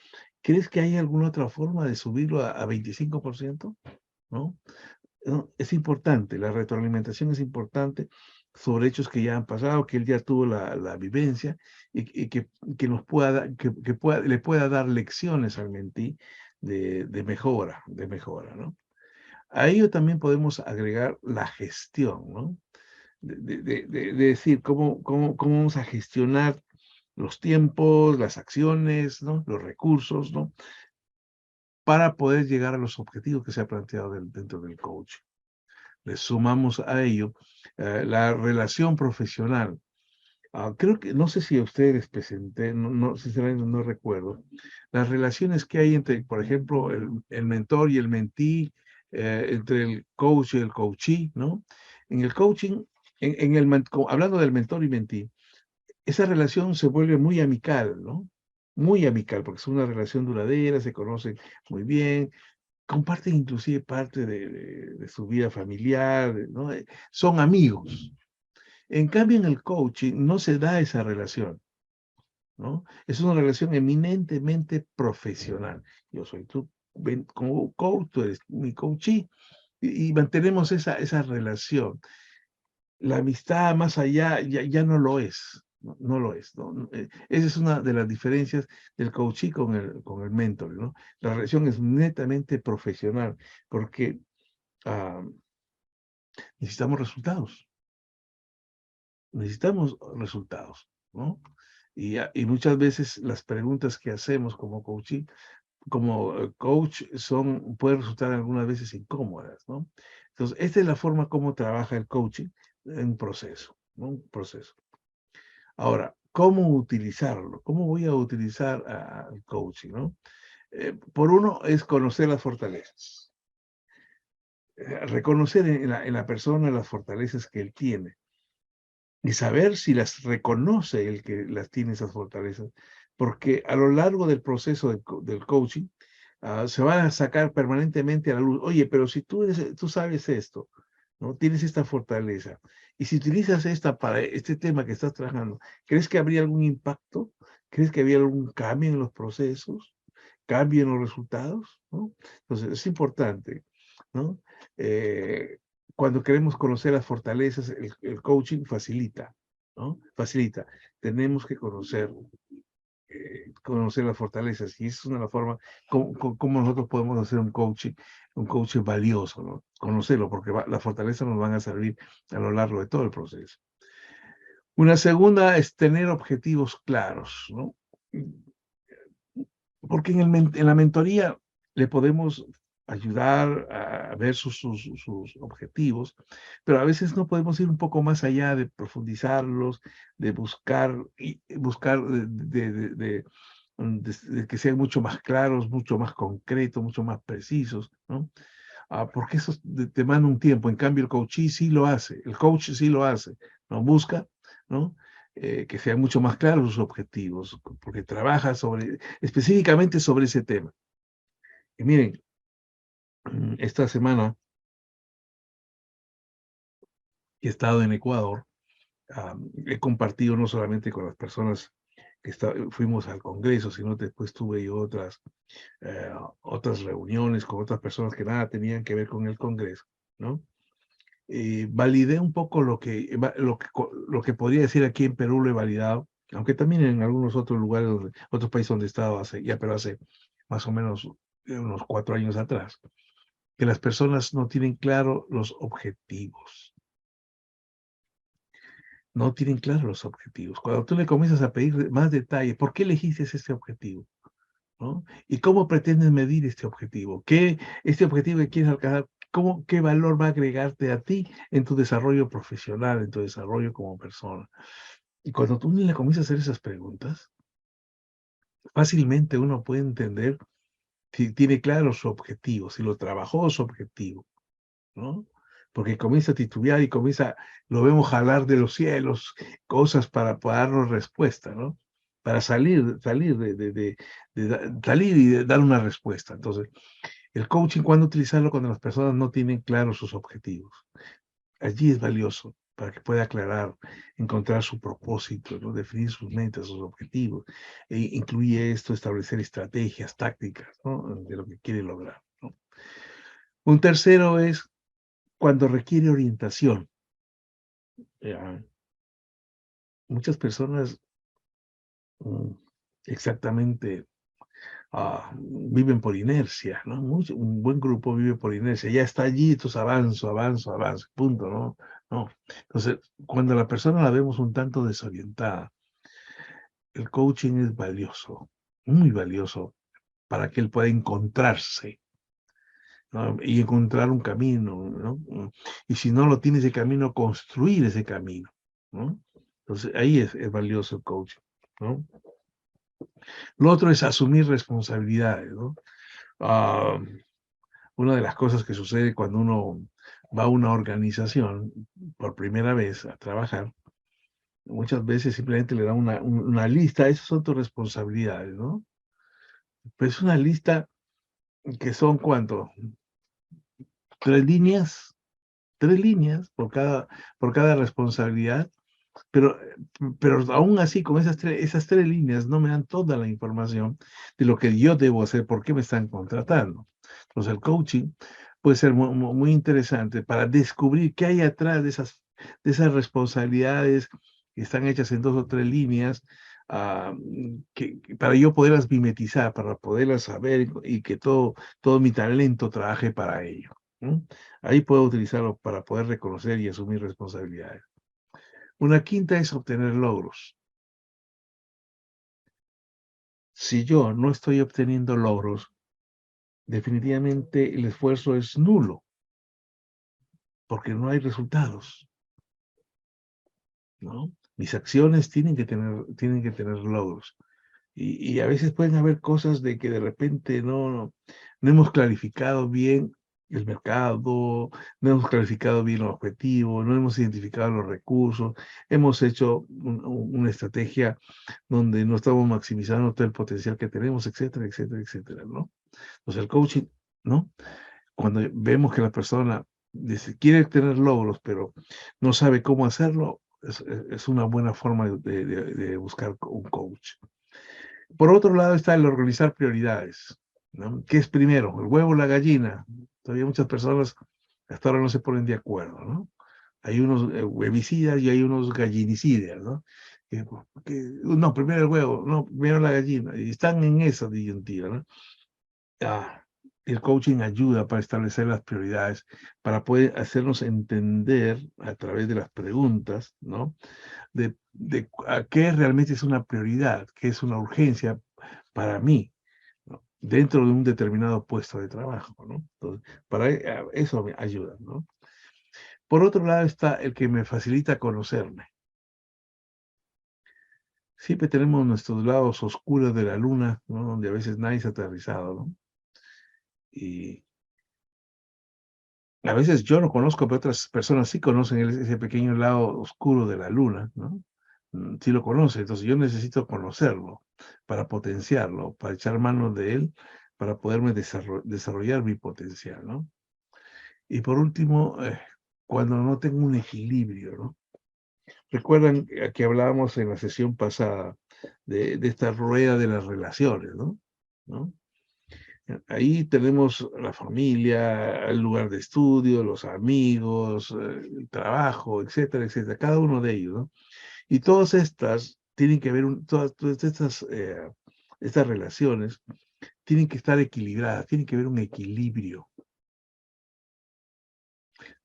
¿crees que hay alguna otra forma de subirlo a 25%? ¿No? ¿No? Es importante, la retroalimentación es importante sobre hechos que ya han pasado, que él ya tuvo la vivencia y que nos pueda, le pueda dar lecciones al mentí de mejora, ¿no? A ello también podemos agregar la gestión, ¿no? De decir cómo vamos a gestionar los tiempos, las acciones, ¿no? Los recursos, ¿no? Para poder llegar a los objetivos que se ha planteado dentro del coaching. Le sumamos a ello la relación profesional. Creo que, no sé si a ustedes les presenté, sinceramente no recuerdo, las relaciones que hay entre, por ejemplo, el mentor y el mentí, entre el coach y el coachee, ¿no? En el coaching, hablando del mentor y mentí, esa relación se vuelve muy amical, ¿no? Muy amical, porque es una relación duradera, se conocen muy bien, comparten inclusive parte de su vida familiar, ¿no? Son amigos. En cambio, en el coaching no se da esa relación, ¿no? Es una relación eminentemente profesional. Yo soy como coach, tú eres mi coachee, y mantenemos esa relación. La amistad más allá ya no lo es. No lo es. ¿No? Esa es una de las diferencias del coachee con el mentor, ¿no? La relación es netamente profesional, porque ah, necesitamos resultados. Necesitamos resultados, ¿no? Y muchas veces las preguntas que hacemos como coaching, como coach, pueden resultar algunas veces incómodas, ¿no? Entonces, esta es la forma como trabaja el coaching en un proceso, ¿no? Un proceso. Ahora, ¿cómo utilizarlo? ¿Cómo voy a utilizar al coaching, ¿no? Por uno es conocer las fortalezas. Reconocer en la persona las fortalezas que él tiene. Y saber si las reconoce el que las tiene esas fortalezas, porque a lo largo del proceso del coaching, se van a sacar permanentemente a la luz, oye, pero si tú sabes esto, ¿no? Tienes esta fortaleza, y si utilizas esta para este tema que estás trabajando, ¿crees que habría algún impacto? ¿Crees que habría algún cambio en los procesos? ¿Cambio en los resultados? ¿No? Entonces, es importante, ¿no? Cuando queremos conocer las fortalezas, el coaching facilita, ¿no? Facilita. Tenemos que conocer las fortalezas, y esa es una de las formas como nosotros podemos hacer un coaching valioso, ¿no? Conocerlo, porque las fortalezas nos van a servir a lo largo de todo el proceso. Una segunda es tener objetivos claros, ¿no? Porque en la mentoría le podemos ayudar a ver sus objetivos, pero a veces no podemos ir un poco más allá de profundizarlos, de buscar de que sean mucho más claros, mucho más concretos, mucho más precisos, ¿no? Porque eso te manda un tiempo. En cambio, el coachee sí lo hace, el coach sí lo hace, ¿no? Busca, ¿no? Que sean mucho más claros sus objetivos, porque trabaja específicamente sobre ese tema. Y miren, esta semana he estado en Ecuador, he compartido no solamente con las personas fuimos al Congreso, sino después tuve yo otras reuniones con otras personas que nada tenían que ver con el Congreso, ¿no? Validé un poco lo que podría decir aquí en Perú lo he validado, aunque también en algunos otros lugares, otros países donde he estado pero hace más o menos unos 4 años atrás, que las personas no tienen claro los objetivos. No tienen claro los objetivos. Cuando tú le comienzas a pedir más detalles, ¿por qué elegiste este objetivo? ¿No? ¿Y cómo pretendes medir este objetivo? Este objetivo que quieres alcanzar, qué valor va a agregarte a ti en tu desarrollo profesional, en tu desarrollo como persona? Y cuando tú le comienzas a hacer esas preguntas, fácilmente uno puede entender si tiene claro su objetivo, si lo trabajó su objetivo, ¿no? Porque comienza a titubear y lo vemos jalar de los cielos, cosas para darnos respuesta, ¿no? Para salir y dar una respuesta. Entonces, el coaching, ¿cuándo utilizarlo? Cuando las personas no tienen claros sus objetivos. Allí es valioso para que pueda aclarar, encontrar su propósito, ¿no? Definir sus metas, sus objetivos. Incluye esto, establecer estrategias, tácticas, ¿no? De lo que quiere lograr, ¿no? Un tercero es cuando requiere orientación. Muchas personas exactamente viven por inercia, ¿no? Un buen grupo vive por inercia, ya está allí, entonces avanzo, punto, ¿no? No. Entonces, cuando la persona la vemos un tanto desorientada, el coaching es valioso, muy valioso, para que él pueda encontrarse, ¿no? Y encontrar un camino, ¿no? Y si no lo tiene ese camino, construir ese camino, ¿no? Entonces, ahí es valioso el coaching, ¿no? Lo otro es asumir responsabilidades, ¿no? Una de las cosas que sucede cuando uno va a una organización por primera vez a trabajar, muchas veces simplemente le dan una lista, esas son tus responsabilidades, ¿no? Pero es una lista que son, ¿cuánto? 3 líneas, 3 líneas por cada responsabilidad, pero aún así con esas 3 líneas no me dan toda la información de lo que yo debo hacer, por qué me están contratando. Entonces el coaching puede ser muy interesante para descubrir qué hay atrás de esas responsabilidades que están hechas en 2 o 3 líneas, para yo poderlas mimetizar, para poderlas saber y que todo mi talento trabaje para ello, ¿no? Ahí puedo utilizarlo para poder reconocer y asumir responsabilidades. Una quinta es obtener logros. Si yo no estoy obteniendo logros, definitivamente el esfuerzo es nulo, porque no hay resultados, ¿no? Mis acciones tienen que tener logros. Y a veces pueden haber cosas de que de repente no hemos clarificado bien el mercado, no hemos clarificado bien los objetivos, no hemos identificado los recursos, hemos hecho una estrategia donde no estamos maximizando todo el potencial que tenemos, etcétera, etcétera, etcétera, ¿no? Entonces el coaching, ¿no? Cuando vemos que la persona quiere tener logros, pero no sabe cómo hacerlo, es una buena forma de buscar un coach. Por otro lado está el organizar prioridades, ¿no? ¿Qué es primero, el huevo o la gallina? Todavía muchas personas hasta ahora no se ponen de acuerdo, ¿no? Hay unos huevicidas y hay unos gallinicidas, ¿no? No, primero el huevo, no, primero la gallina. Y están en esa disyuntiva, ¿no? El coaching ayuda para establecer las prioridades, para poder hacernos entender a través de las preguntas, ¿no? De qué realmente es una prioridad, qué es una urgencia para mí, ¿no? Dentro de un determinado puesto de trabajo, ¿no? Entonces, para eso me ayuda, ¿no? Por otro lado está el que me facilita conocerme. Siempre tenemos nuestros lados oscuros de la luna, ¿no? Donde a veces nadie se ha aterrizado, ¿no? Y a veces yo no conozco, pero otras personas sí conocen ese pequeño lado oscuro de la luna, ¿no? Sí lo conoce, entonces yo necesito conocerlo para potenciarlo, para echar mano de él, para poderme desarrollar mi potencial, ¿no? Y por último, cuando no tengo un equilibrio, ¿no? Recuerdan que hablábamos en la sesión pasada de esta rueda de las relaciones, ¿no? ¿No? Ahí tenemos la familia, el lugar de estudio, los amigos, el trabajo, etcétera, etcétera, cada uno de ellos, ¿no? Y todas estas tienen que ver, todas estas relaciones tienen que estar equilibradas, tiene que haber un equilibrio.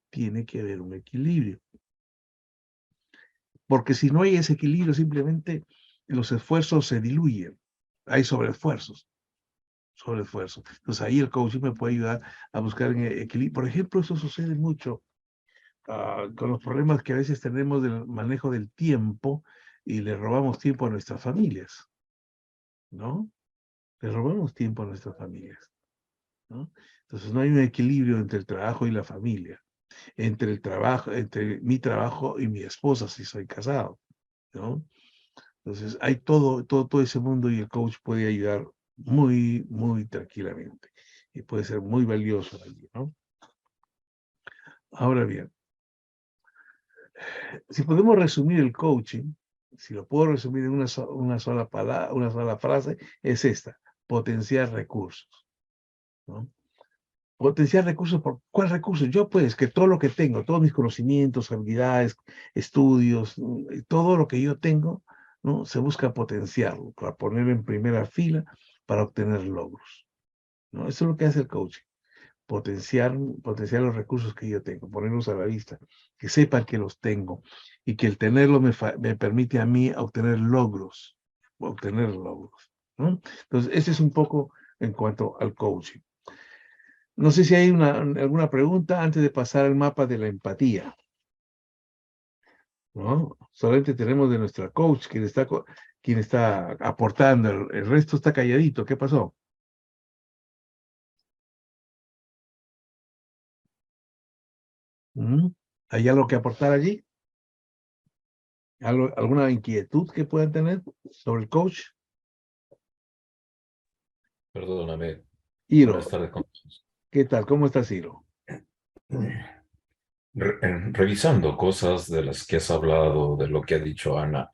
Tiene que haber un equilibrio. Porque si no hay ese equilibrio, simplemente los esfuerzos se diluyen. Hay sobreesfuerzos. Entonces ahí el coaching me puede ayudar a buscar un equilibrio. Por ejemplo, eso sucede mucho con los problemas que a veces tenemos del manejo del tiempo y le robamos tiempo a nuestras familias, ¿no? Le robamos tiempo a nuestras familias, ¿no? Entonces no hay un equilibrio entre el trabajo y la familia, entre el trabajo, entre mi trabajo y mi esposa si soy casado, ¿no? Entonces hay todo ese mundo y el coach puede ayudar muy, muy tranquilamente y puede ser muy valioso allí, ¿no? Ahora bien, si podemos resumir el coaching, si lo puedo resumir en una sola palabra, una sola frase, es esta: potenciar recursos, ¿no? Potenciar recursos, ¿cuáles recursos? Yo pues, que todo lo que tengo, todos mis conocimientos, habilidades, estudios, todo lo que yo tengo, ¿no? Se busca potenciarlo, para ponerlo en primera fila, para obtener logros, ¿no? Eso es lo que hace el coaching. Potenciar los recursos que yo tengo, ponerlos a la vista, que sepan que los tengo y que el tenerlo me permite a mí obtener logros, ¿no? Entonces, ese es un poco en cuanto al coaching. No sé si hay alguna pregunta antes de pasar al mapa de la empatía, ¿no? Solamente tenemos de nuestra coach, quien está aportando, el resto está calladito. ¿Qué pasó? ¿Hay algo que aportar allí? ¿Alguna inquietud que puedan tener sobre el coach? Perdóname. Buenas Iro, tardes con todos. ¿qué tal? ¿Cómo estás, Iro? Revisando cosas de las que has hablado, de lo que ha dicho Ana,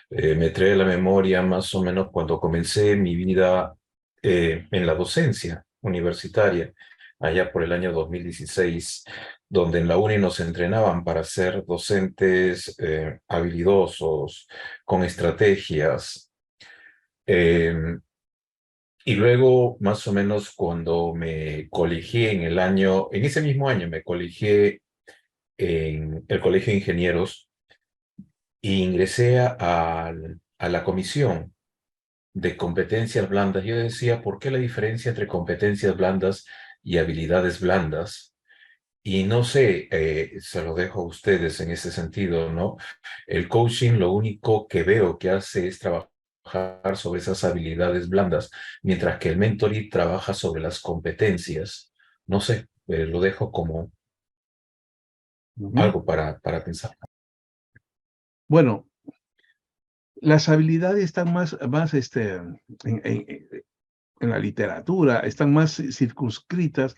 me trae a la memoria más o menos cuando comencé mi vida en la docencia universitaria, allá por el año 2016, donde en la uni nos entrenaban para ser docentes habilidosos, con estrategias. Eh, Y luego, más o menos, cuando me colegié en ese mismo año me colegié en el Colegio de Ingenieros e ingresé a la comisión de competencias blandas. Yo decía, ¿por qué la diferencia entre competencias blandas y habilidades blandas? Y no sé, se lo dejo a ustedes en ese sentido, ¿no? El coaching lo único que veo que hace es trabajar sobre esas habilidades blandas, mientras que el mentoring trabaja sobre las competencias. No sé, lo dejo como Ujú. algo para pensar. Bueno, las habilidades están más en la literatura, están más circunscritas,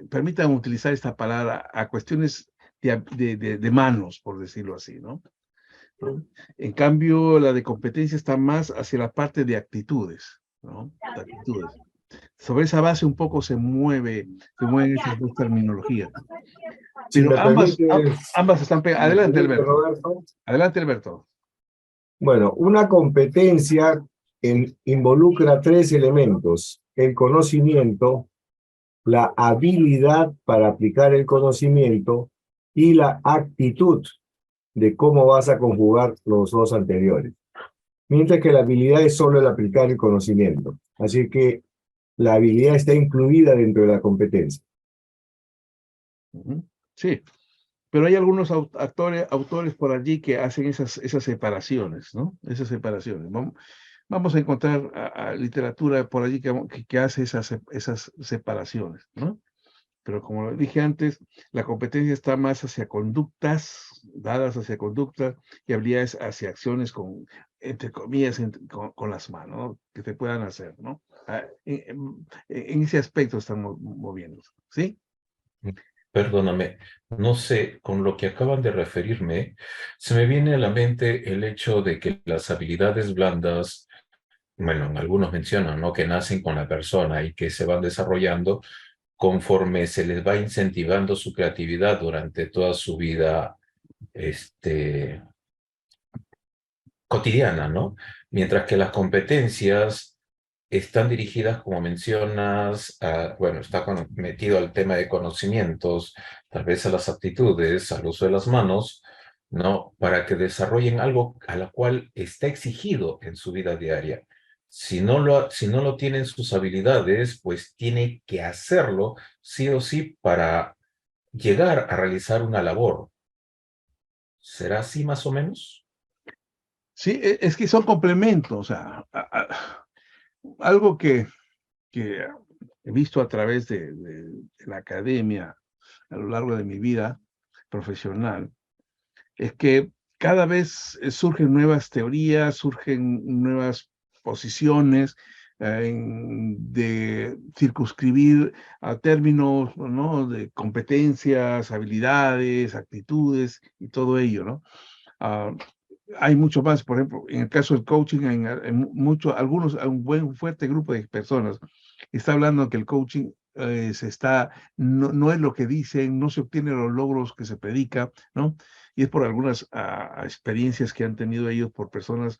permitan utilizar esta palabra, a cuestiones de manos, por decirlo así, ¿no? ¿No? En cambio, la de competencia está más hacia la parte de actitudes, ¿no? De actitudes. Sobre esa base un poco se mueven esas dos terminologías. Si Pero me permites, ambas están pegadas. si me Adelante, permite, Alberto. Roberto. Adelante, Alberto. Bueno, una competencia involucra tres elementos: el conocimiento, la habilidad para aplicar el conocimiento y la actitud de cómo vas a conjugar los dos anteriores. Mientras que la habilidad es solo el aplicar el conocimiento. Así que la habilidad está incluida dentro de la competencia. Sí, pero hay algunos autores por allí que hacen esas separaciones, ¿no? Esas separaciones. Vamos a encontrar literatura por allí que hace esas separaciones, ¿no? Pero como dije antes, la competencia está más hacia conductas, dadas hacia conductas y habilidades hacia acciones entre comillas, con las manos, ¿no? Que se puedan hacer, ¿no? En ese aspecto estamos moviéndose, ¿sí? Perdóname, no sé, con lo que acaban de referirme, se me viene a la mente el hecho de que las habilidades blandas, bueno, algunos mencionan, ¿no? Que nacen con la persona y que se van desarrollando conforme se les va incentivando su creatividad durante toda su vida, este, cotidiana, ¿no? Mientras que las competencias están dirigidas, como mencionas, bueno, está metido al tema de conocimientos, tal vez a las aptitudes, al uso de las manos, ¿no? Para que desarrollen algo a la cual está exigido en su vida diaria. Si no lo tienen sus habilidades, pues tiene que hacerlo sí o sí para llegar a realizar una labor. ¿Será así más o menos? Sí, es que son complementos, o sea, algo que he visto a través de la academia a lo largo de mi vida profesional, es que cada vez surgen nuevas teorías, surgen nuevas posiciones de circunscribir a términos, ¿no? De competencias, habilidades, actitudes y todo ello, ¿no? Ah, hay mucho más, por ejemplo, en el caso del coaching, un buen fuerte grupo de personas está hablando que el coaching no es lo que dicen, no se obtienen los logros que se predica, ¿no? Y es por algunas experiencias que han tenido ellos por personas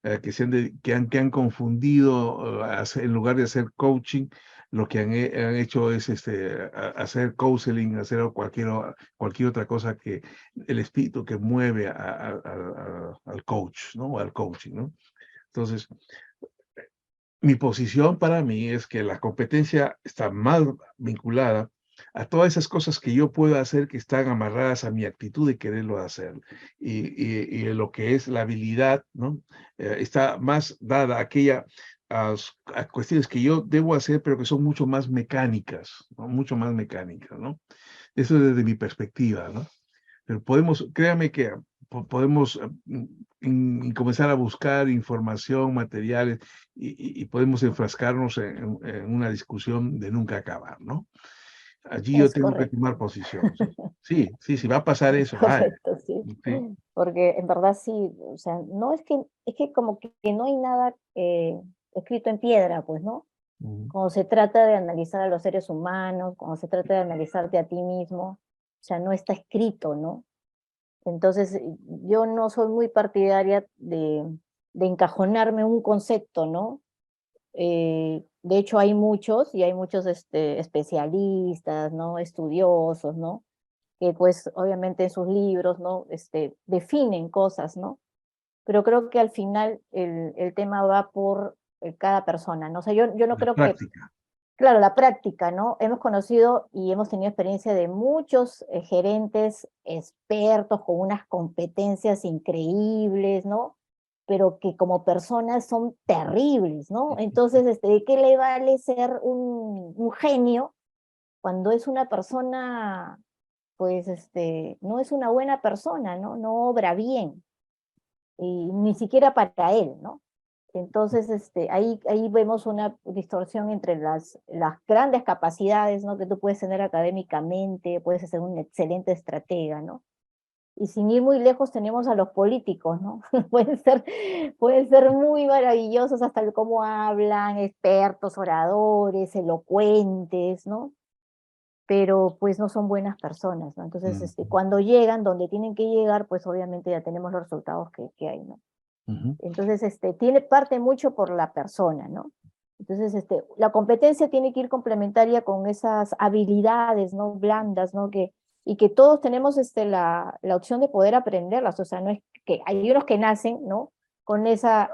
que han confundido, en lugar de hacer coaching, lo que han hecho es hacer counseling, hacer cualquier otra cosa que el espíritu que mueve al coach, ¿no? Al coaching, ¿no? Entonces, mi posición para mí es que la competencia está más vinculada a todas esas cosas que yo puedo hacer que están amarradas a mi actitud de quererlo hacer. Y lo que es la habilidad, ¿no? Está más dada a a cuestiones que yo debo hacer, pero que son mucho más mecánicas, ¿no? Mucho más mecánicas, ¿no? Eso desde mi perspectiva, ¿no? Pero créame que podemos comenzar a buscar información, materiales, y podemos enfrascarnos en una discusión de nunca acabar, ¿no? Allí yo Es tengo que correcto. tomar posición. Sí, sí, sí, sí, va a pasar Es eso. Vaya. correcto, sí. Sí. Porque en verdad sí, o sea, no es que como que no hay nada escrito en piedra, pues, ¿no? Ujú. Cuando se trata de analizar a los seres humanos, cuando se trata de analizarte a ti mismo, o sea, no está escrito, ¿no? Entonces, yo no soy muy partidaria de encajonarme en un concepto, ¿no? De hecho, hay muchos, y hay muchos especialistas, ¿no? Estudiosos, ¿no? Que pues obviamente en sus libros, ¿no? Definen cosas, ¿no? Pero creo que al final el tema va por cada persona, ¿no? O sea, yo no La creo que, práctica. claro, la práctica, ¿no? Hemos conocido y hemos tenido experiencia de muchos gerentes expertos con unas competencias increíbles, ¿no? Pero que como personas son terribles, ¿no? Entonces, ¿de qué le vale ser un genio cuando es una persona, pues, no es una buena persona, ¿no? No obra bien, y ni siquiera para él, ¿no? Entonces, ahí vemos una distorsión entre las grandes capacidades, ¿no? Que tú puedes tener académicamente, puedes ser un excelente estratega, ¿no? Y sin ir muy lejos tenemos a los políticos, ¿no? Pueden ser muy maravillosos hasta el cómo hablan, expertos, oradores, elocuentes, ¿no? Pero pues no son buenas personas, ¿no? Entonces, Mm, cuando llegan donde tienen que llegar, pues obviamente ya tenemos los resultados que hay, ¿no? ujú. Entonces, tiene parte mucho por la persona, ¿no? Entonces, la competencia tiene que ir complementaria con esas habilidades, ¿no? Blandas, ¿no? Y que todos tenemos la opción de poder aprenderlas, o sea, no es que hay unos que nacen, ¿no? Con esa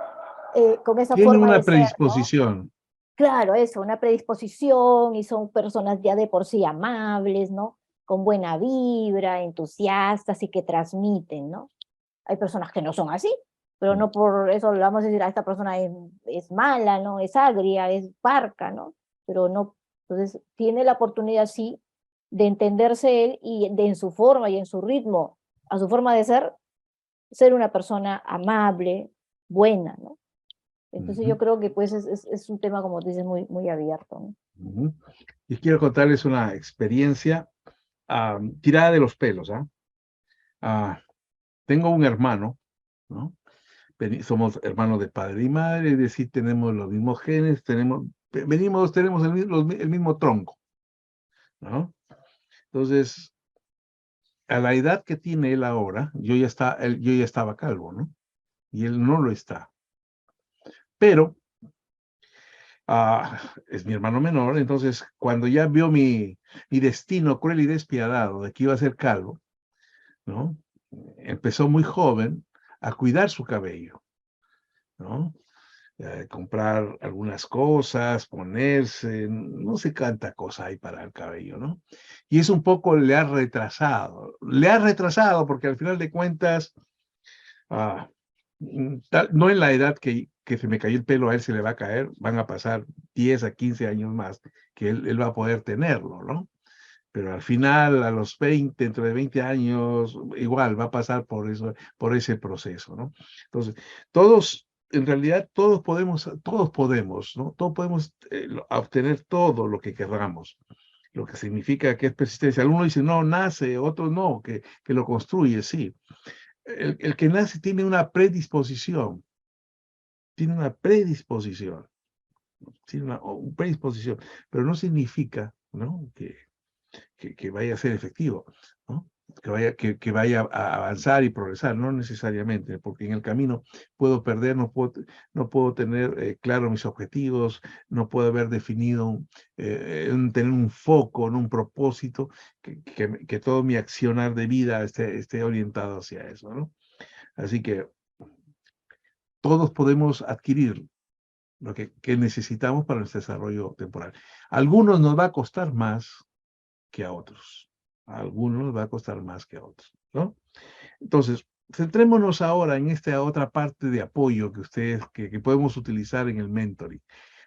Tiene forma de una ser, ¿no? predisposición. Claro, eso, una predisposición y son personas ya de por sí amables, ¿no? Con buena vibra, entusiastas y que transmiten, ¿no? Hay personas que no son así, pero Mm, no por eso le vamos a decir a esta persona es mala, ¿no? Es agria, es parca, ¿no? Pero no, entonces tiene la oportunidad sí de entenderse él y en su forma y en su ritmo, a su forma de ser una persona amable, buena, ¿no? Entonces yo ujú, creo que pues es un tema, como tú dices, muy, muy abierto, ¿no? ujú. Y quiero contarles una experiencia tirada de los pelos, ¿ah? Tengo un hermano, ¿no? Somos hermanos de padre y madre, es decir, tenemos los mismos genes, tenemos el mismo tronco, ¿no? Entonces, a la edad que tiene él ahora, yo ya estaba calvo, ¿no? Y él no lo está. Pero es mi hermano menor, entonces cuando ya vio mi destino cruel y despiadado de que iba a ser calvo, ¿no? Empezó muy joven a cuidar su cabello, ¿no? Comprar algunas cosas, ponerse, no sé cuánta cosa hay para el cabello, ¿no? Y eso un poco le ha retrasado porque al final de cuentas, ah, no en la edad que se me cayó el pelo, a él se le va a caer, van a pasar 10 a 15 años más que él va a poder tenerlo, ¿no? Pero al final, a los 20, dentro de 20 años, igual va a pasar por eso, por ese proceso, ¿no? Entonces, en realidad, todos podemos, ¿no? Todos podemos obtener todo lo que queramos, lo que significa que es persistencia. Algunos dicen, no, nace, otros no, que lo construye, sí. El que nace tiene una predisposición, tiene una predisposición, tiene una predisposición, pero no significa, ¿no? Que vaya a ser efectivo, ¿no? Que vaya a avanzar y progresar, no necesariamente, porque en el camino puedo perder, no puedo tener claro mis objetivos, no puedo haber definido, tener un foco, ¿no? Un propósito, que todo mi accionar de vida esté orientado hacia eso, ¿no? Así que todos podemos adquirir lo que necesitamos para nuestro desarrollo temporal. A algunos nos va a costar más que a otros. A algunos nos va a costar más que a otros, ¿no? Entonces, centrémonos ahora en esta otra parte de apoyo que podemos utilizar en el mentoring,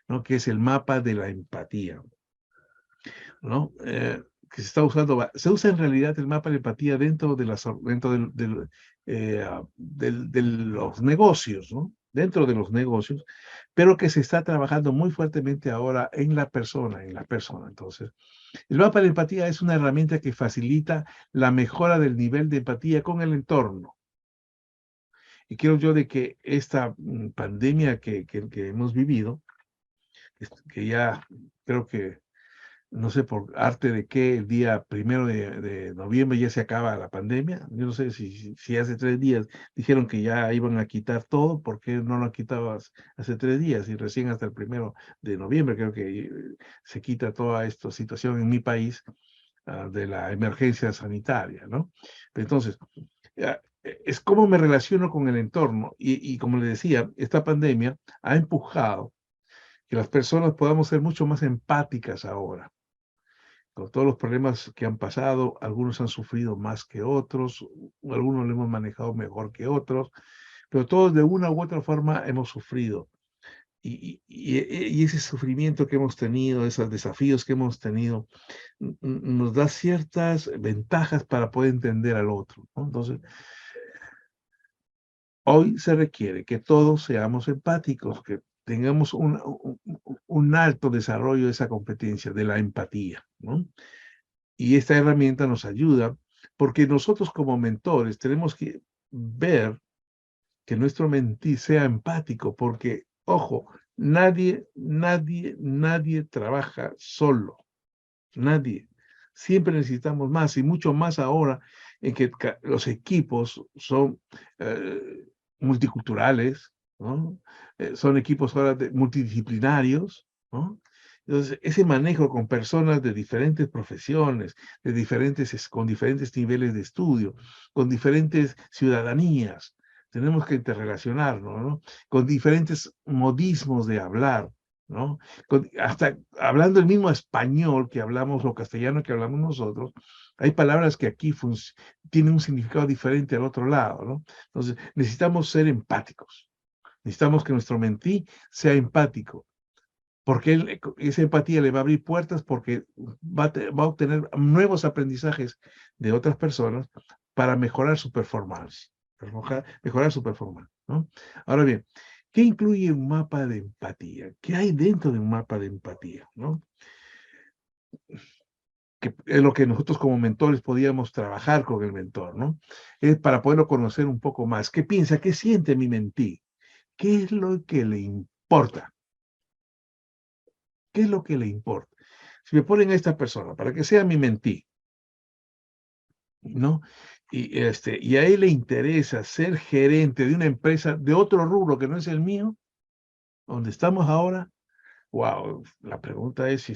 ¿no? Que es el mapa de la empatía, ¿no? Que se está usando, se usa en realidad el mapa de empatía dentro de los negocios, ¿no? Dentro de los negocios, pero que se está trabajando muy fuertemente ahora en la persona, Entonces, el mapa de empatía es una herramienta que facilita la mejora del nivel de empatía con el entorno. Y creo yo de que esta pandemia que hemos vivido, que ya creo que, no sé por arte de qué, el día 1 de noviembre ya se acaba la pandemia. Yo no sé si hace 3 días dijeron que ya iban a quitar todo, ¿por qué no lo han quitado hace 3 días? Y recién hasta el 1 de noviembre creo que se quita toda esta situación en mi país de la emergencia sanitaria, ¿no? Entonces, es cómo me relaciono con el entorno y como le decía, esta pandemia ha empujado que las personas podamos ser mucho más empáticas ahora. Con todos los problemas que han pasado, algunos han sufrido más que otros, algunos lo hemos manejado mejor que otros, pero todos de una u otra forma hemos sufrido. Y ese sufrimiento que hemos tenido, esos desafíos que hemos tenido, nos da ciertas ventajas para poder entender al otro, ¿no? Entonces, hoy se requiere que todos seamos empáticos, que tengamos un alto desarrollo de esa competencia, de la empatía, ¿no? Y esta herramienta nos ayuda porque nosotros como mentores tenemos que ver que nuestro mentí sea empático, porque, ojo, nadie trabaja solo, nadie. Siempre necesitamos más y mucho más ahora en que los equipos son multiculturales, ¿no? Son equipos ahora multidisciplinarios, ¿no? Entonces, ese manejo con personas de diferentes profesiones, con diferentes niveles de estudio, con diferentes ciudadanías, tenemos que interrelacionarnos, ¿no? Con diferentes modismos de hablar, ¿no? Hasta hablando el mismo español que hablamos o castellano que hablamos nosotros, hay palabras que aquí tienen un significado diferente al otro lado, ¿no? Entonces, necesitamos ser empáticos. Necesitamos que nuestro mentí sea empático, porque esa empatía le va a abrir puertas porque va a obtener nuevos aprendizajes de otras personas para mejorar su performance, mejorar su performance, ¿no? Ahora bien, ¿qué incluye un mapa de empatía? ¿Qué hay dentro de un mapa de empatía, ¿no? que es lo que nosotros como mentores podíamos trabajar con el mentor, ¿no? Es para poderlo conocer un poco más. ¿Qué piensa? ¿Qué siente mi mentí? ¿Qué es lo que le importa? ¿Qué es lo que le importa? Si me ponen a esta persona para que sea mi mentí, ¿no? Y a él le interesa ser gerente de una empresa de otro rubro que no es el mío, donde estamos ahora, wow, la pregunta es,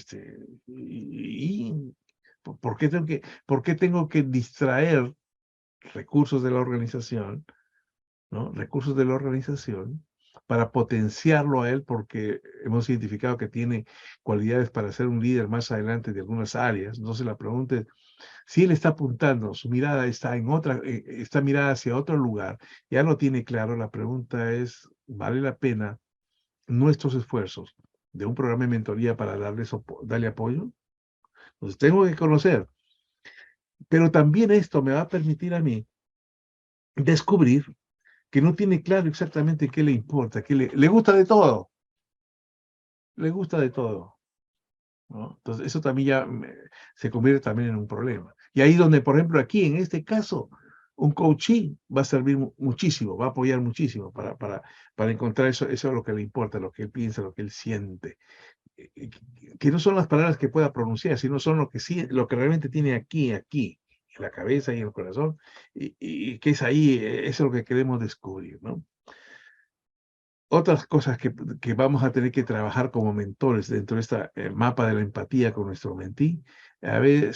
¿por qué tengo que distraer recursos de la organización, ¿no? Recursos de la organización para potenciarlo a él porque hemos identificado que tiene cualidades para ser un líder más adelante de algunas áreas? Entonces la pregunta es, si él está apuntando, su mirada está en está mirada hacia otro lugar, ya lo tiene claro, la pregunta es, ¿vale la pena nuestros esfuerzos de un programa de mentoría para darle apoyo? Entonces tengo que conocer, pero también esto me va a permitir a mí descubrir que no tiene claro exactamente qué le importa, le gusta de todo, le gusta de todo, ¿no? Entonces eso también se convierte también en un problema. Y ahí donde, por ejemplo, aquí en este caso, un coaching va a servir muchísimo, va a apoyar muchísimo para encontrar eso es lo que le importa, lo que él piensa, lo que él siente. Que no son las palabras que pueda pronunciar, sino son lo que realmente tiene aquí, en la cabeza y en el corazón, y que es ahí, eso es lo que queremos descubrir, ¿no? Otras cosas que vamos a tener que trabajar como mentores dentro de este mapa de la empatía con nuestro mentí, a ver,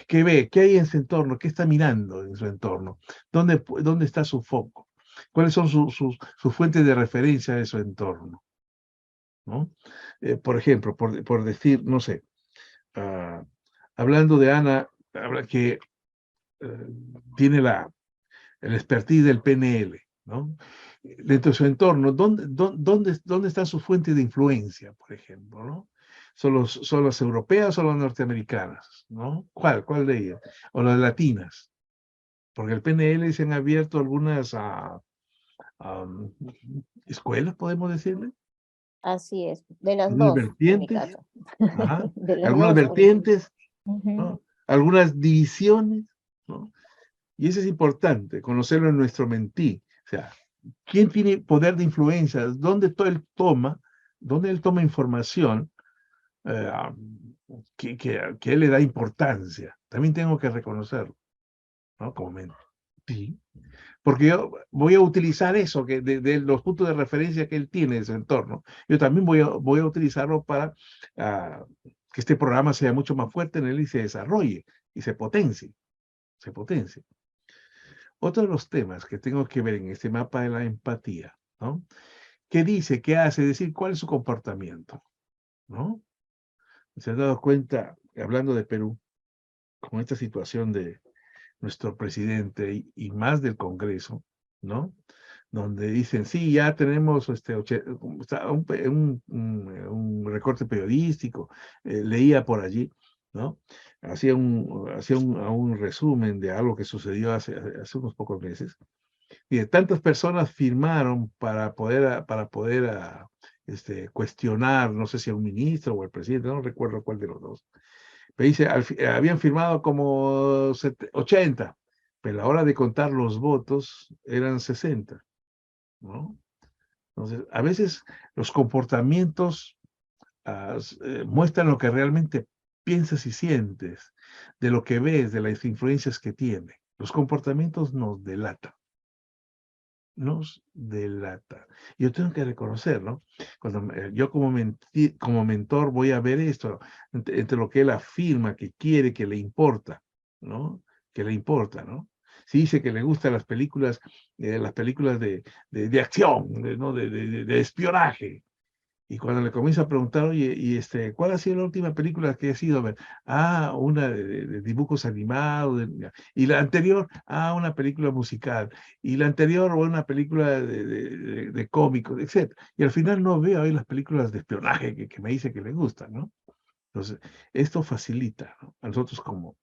¿qué ve? ¿Qué hay en su entorno? ¿Qué está mirando en su entorno? ¿Dónde está su foco? ¿Cuáles son sus fuentes de referencia de su entorno? ¿No? Por ejemplo, por decir, no sé, hablando de Ana, que tiene el expertise del PNL, ¿no? Dentro de su entorno, ¿dónde están sus fuentes de influencia, por ejemplo, ¿no? ¿Son las europeas o las norteamericanas, ¿no? ¿Cuál de ellas? O las latinas. Porque el PNL se han abierto algunas escuelas, podemos decirle, Así es, de las algunas dos, en mi vertientes, caso. ajá, De las algunas dos, porque... vertientes, Ujú. ¿no? Algunas divisiones, ¿no? Y eso es importante, conocerlo en nuestro mentí. O sea, ¿quién tiene poder de influencia? ¿Dónde él toma información eh, que él le da importancia? También tengo que reconocerlo, ¿no? Como mentí. Porque yo voy a utilizar eso, de los puntos de referencia que él tiene de su entorno. Yo también voy a utilizarlo para que este programa sea mucho más fuerte en él y se desarrolle y se potencie. Se potencie. Otro de los temas que tengo que ver en este mapa de la empatía, ¿no? ¿Qué dice? ¿Qué hace? Es decir, ¿cuál es su comportamiento? ¿No? ¿Se han dado cuenta, hablando de Perú, con esta situación de nuestro presidente y más del Congreso, ¿no? Donde dicen, sí, ya tenemos un recorte periodístico, leía por allí, ¿no? Hacía un resumen de algo que sucedió hace unos pocos meses, y de tantas personas firmaron para poder cuestionar, no sé si a un ministro o al presidente, no recuerdo cuál de los dos. Pero dice, habían firmado como 80, pero a la hora de contar los votos eran 60, ¿no? Entonces, a veces los comportamientos muestran lo que realmente piensas y sientes, de lo que ves, de las influencias que tiene. Los comportamientos nos delatan. Nos delata. Yo tengo que reconocerlo. Cuando yo como mentor voy a ver esto, entre lo que él afirma, que quiere, que le importa, ¿no? Que le importa, ¿no? Si dice que le gustan las películas de acción, ¿no? De espionaje, y cuando le comienzo a preguntar, oye, ¿cuál ha sido la última película que has ido a ver? Ah, una de dibujos animados. Y la anterior, una película musical. Y la anterior, una película de cómicos, etc. Y al final no veo ahí las películas de espionaje que me dice que le gustan, ¿no? Entonces, esto facilita, ¿no? A nosotros como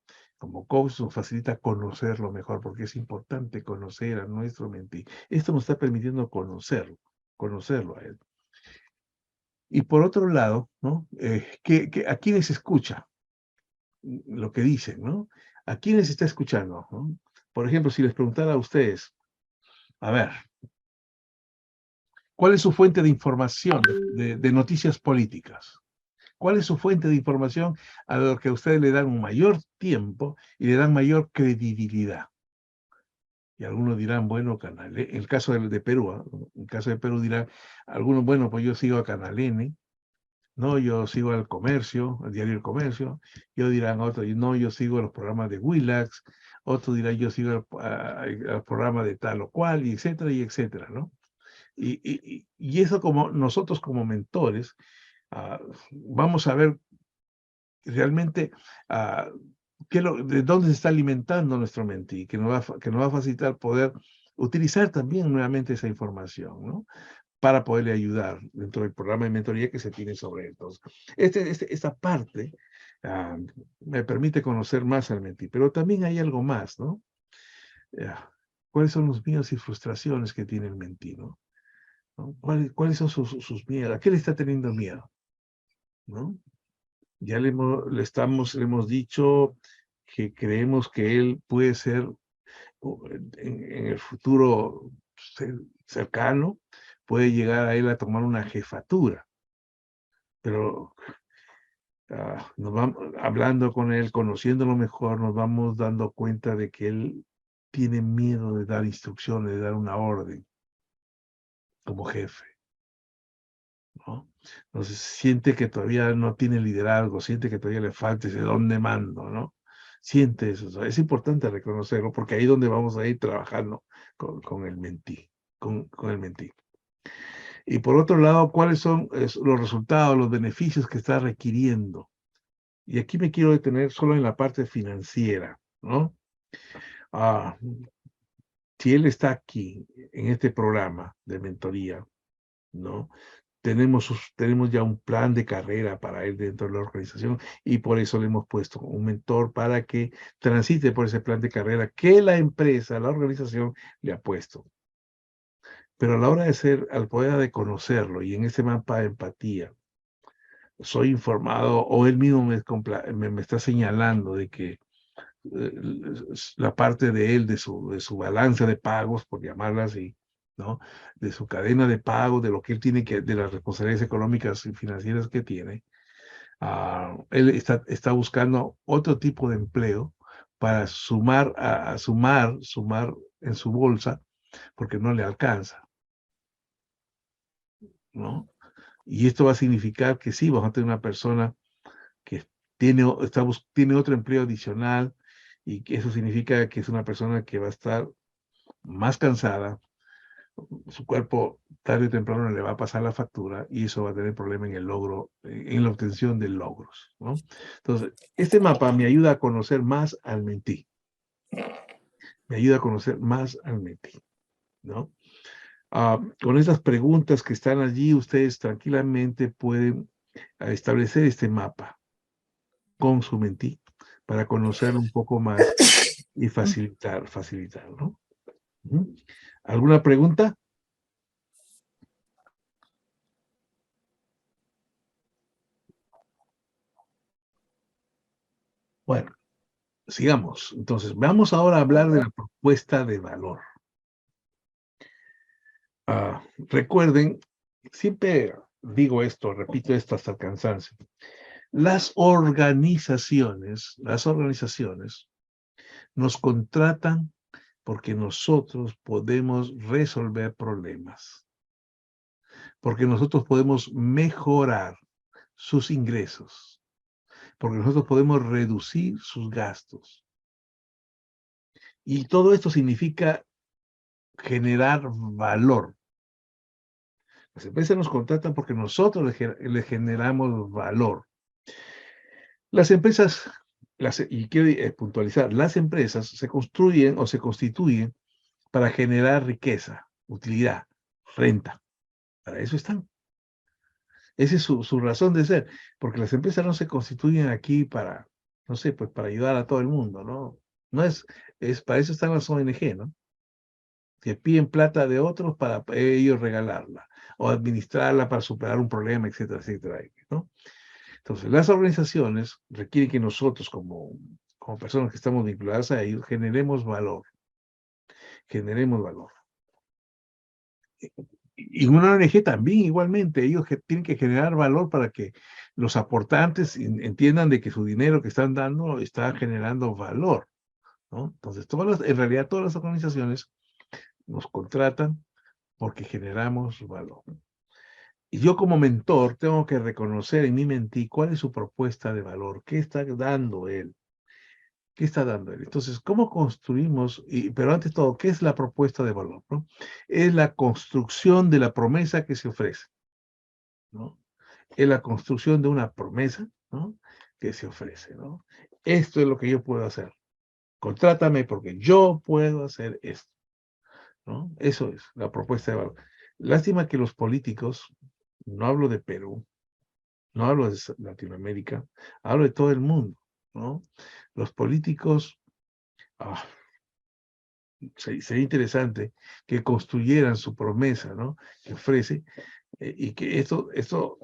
coach nos facilita conocerlo mejor, porque es importante conocer a nuestro mentí. Esto nos está permitiendo conocerlo a él. Y por otro lado, ¿no? ¿A quiénes escucha? lo que dicen, ¿no? ¿A quiénes está escuchando? ¿No? Por ejemplo, si les preguntara a ustedes, a ver, ¿cuál es su fuente de información de noticias políticas? ¿Cuál es su fuente de información a lo que ustedes le dan un mayor tiempo y le dan mayor credibilidad? Y algunos dirán, bueno, Canal N, en el caso de Perú, en el caso de Perú dirán, algunos, bueno, pues yo sigo a Canal N, no, yo sigo al Comercio, al diario El Comercio, yo dirán otros, no, yo sigo los programas de Willax, otros dirán, yo sigo al programa de tal o cual, y etcétera, ¿no? Y eso como nosotros como mentores, vamos a ver realmente de dónde se está alimentando nuestro mentí, que nos va a facilitar poder utilizar también nuevamente esa información, ¿no? Para poderle ayudar dentro del programa de mentoría que se tiene sobre él. Entonces, esta parte me permite conocer más al mentí, pero también hay algo más, ¿no? ¿Cuáles son los miedos y frustraciones que tiene el mentí, ¿no? ¿Cuáles son sus miedos? ¿A qué le está teniendo miedo? ¿No? Ya le hemos dicho que creemos que él puede ser en el futuro cercano, puede llegar a él a tomar una jefatura. Pero nos vamos hablando con él, conociéndolo mejor, nos vamos dando cuenta de que él tiene miedo de dar instrucciones, de dar una orden como jefe, ¿no? Entonces siente que todavía no tiene liderazgo, siente que todavía le falta ese don de mando, ¿no? Siente eso. O sea, es importante reconocerlo porque ahí es donde vamos a ir trabajando con el mentí, con el mentí. Y por otro lado, ¿cuáles son los resultados, los beneficios que está requiriendo? Y aquí me quiero detener solo en la parte financiera, ¿no? Si él está aquí, en este programa de mentoría, ¿no? Tenemos ya un plan de carrera para él dentro de la organización y por eso le hemos puesto un mentor para que transite por ese plan de carrera que la empresa, la organización le ha puesto. Pero a la hora al poder de conocerlo y en ese mapa de empatía, soy informado o él mismo me está señalando de que la parte de él, de su balanza de pagos, por llamarla así, ¿no? De su cadena de pagos, de lo que él tiene de las responsabilidades económicas y financieras que tiene, él está buscando otro tipo de empleo para sumar en su bolsa, porque no le alcanza, ¿no? Y esto va a significar que sí, vamos a tener una persona que tiene otro empleo adicional, y que eso significa que es una persona que va a estar más cansada, su cuerpo tarde o temprano le va a pasar la factura y eso va a tener problema en el logro, en la obtención de logros, ¿no? Entonces, este mapa me ayuda a conocer más al mentí. Me ayuda a conocer más al mentí, ¿no? Con estas preguntas que están allí, ustedes tranquilamente pueden establecer este mapa con su mentí para conocer un poco más y facilitar, ¿no? ¿Alguna pregunta? Bueno, sigamos. Entonces, vamos ahora a hablar de la propuesta de valor. Recuerden, siempre digo esto, repito esto hasta el cansancio. Las organizaciones nos contratan porque nosotros podemos resolver problemas, porque nosotros podemos mejorar sus ingresos, porque nosotros podemos reducir sus gastos. Y todo esto significa generar valor. Las empresas nos contratan porque nosotros le generamos valor. Las empresas, y quiero puntualizar, las empresas se construyen o se constituyen para generar riqueza, utilidad, renta. Para eso están. Esa es su razón de ser, porque las empresas no se constituyen aquí para, no sé, pues para ayudar a todo el mundo, ¿no? No para eso están las ONG, ¿no? Que piden plata de otros para ellos regalarla, o administrarla para superar un problema, etcétera, etcétera, ¿no? Entonces, las organizaciones requieren que nosotros, como personas que estamos vinculadas a ellos, generemos valor. Generemos valor. Y una ONG también, igualmente, ellos tienen que generar valor para que los aportantes entiendan de que su dinero que están dando está generando valor, ¿no? Entonces, en realidad, todas las organizaciones nos contratan porque generamos valor. Y yo como mentor tengo que reconocer en mi mentí cuál es su propuesta de valor, qué está dando él, qué está dando él. Entonces, ¿cómo construimos? Pero antes de todo, ¿qué es la propuesta de valor, no? Es la construcción de la promesa que se ofrece, ¿no? Es la construcción de una promesa, ¿no? Que se ofrece, ¿no? Esto es lo que yo puedo hacer. Contrátame porque yo puedo hacer esto, ¿no? Eso es la propuesta de valor. Lástima que los políticos, no hablo de Perú, no hablo de Latinoamérica, hablo de todo el mundo, ¿no? Los políticos, ah, sería interesante que construyeran su promesa, ¿no? Que ofrece, y que esto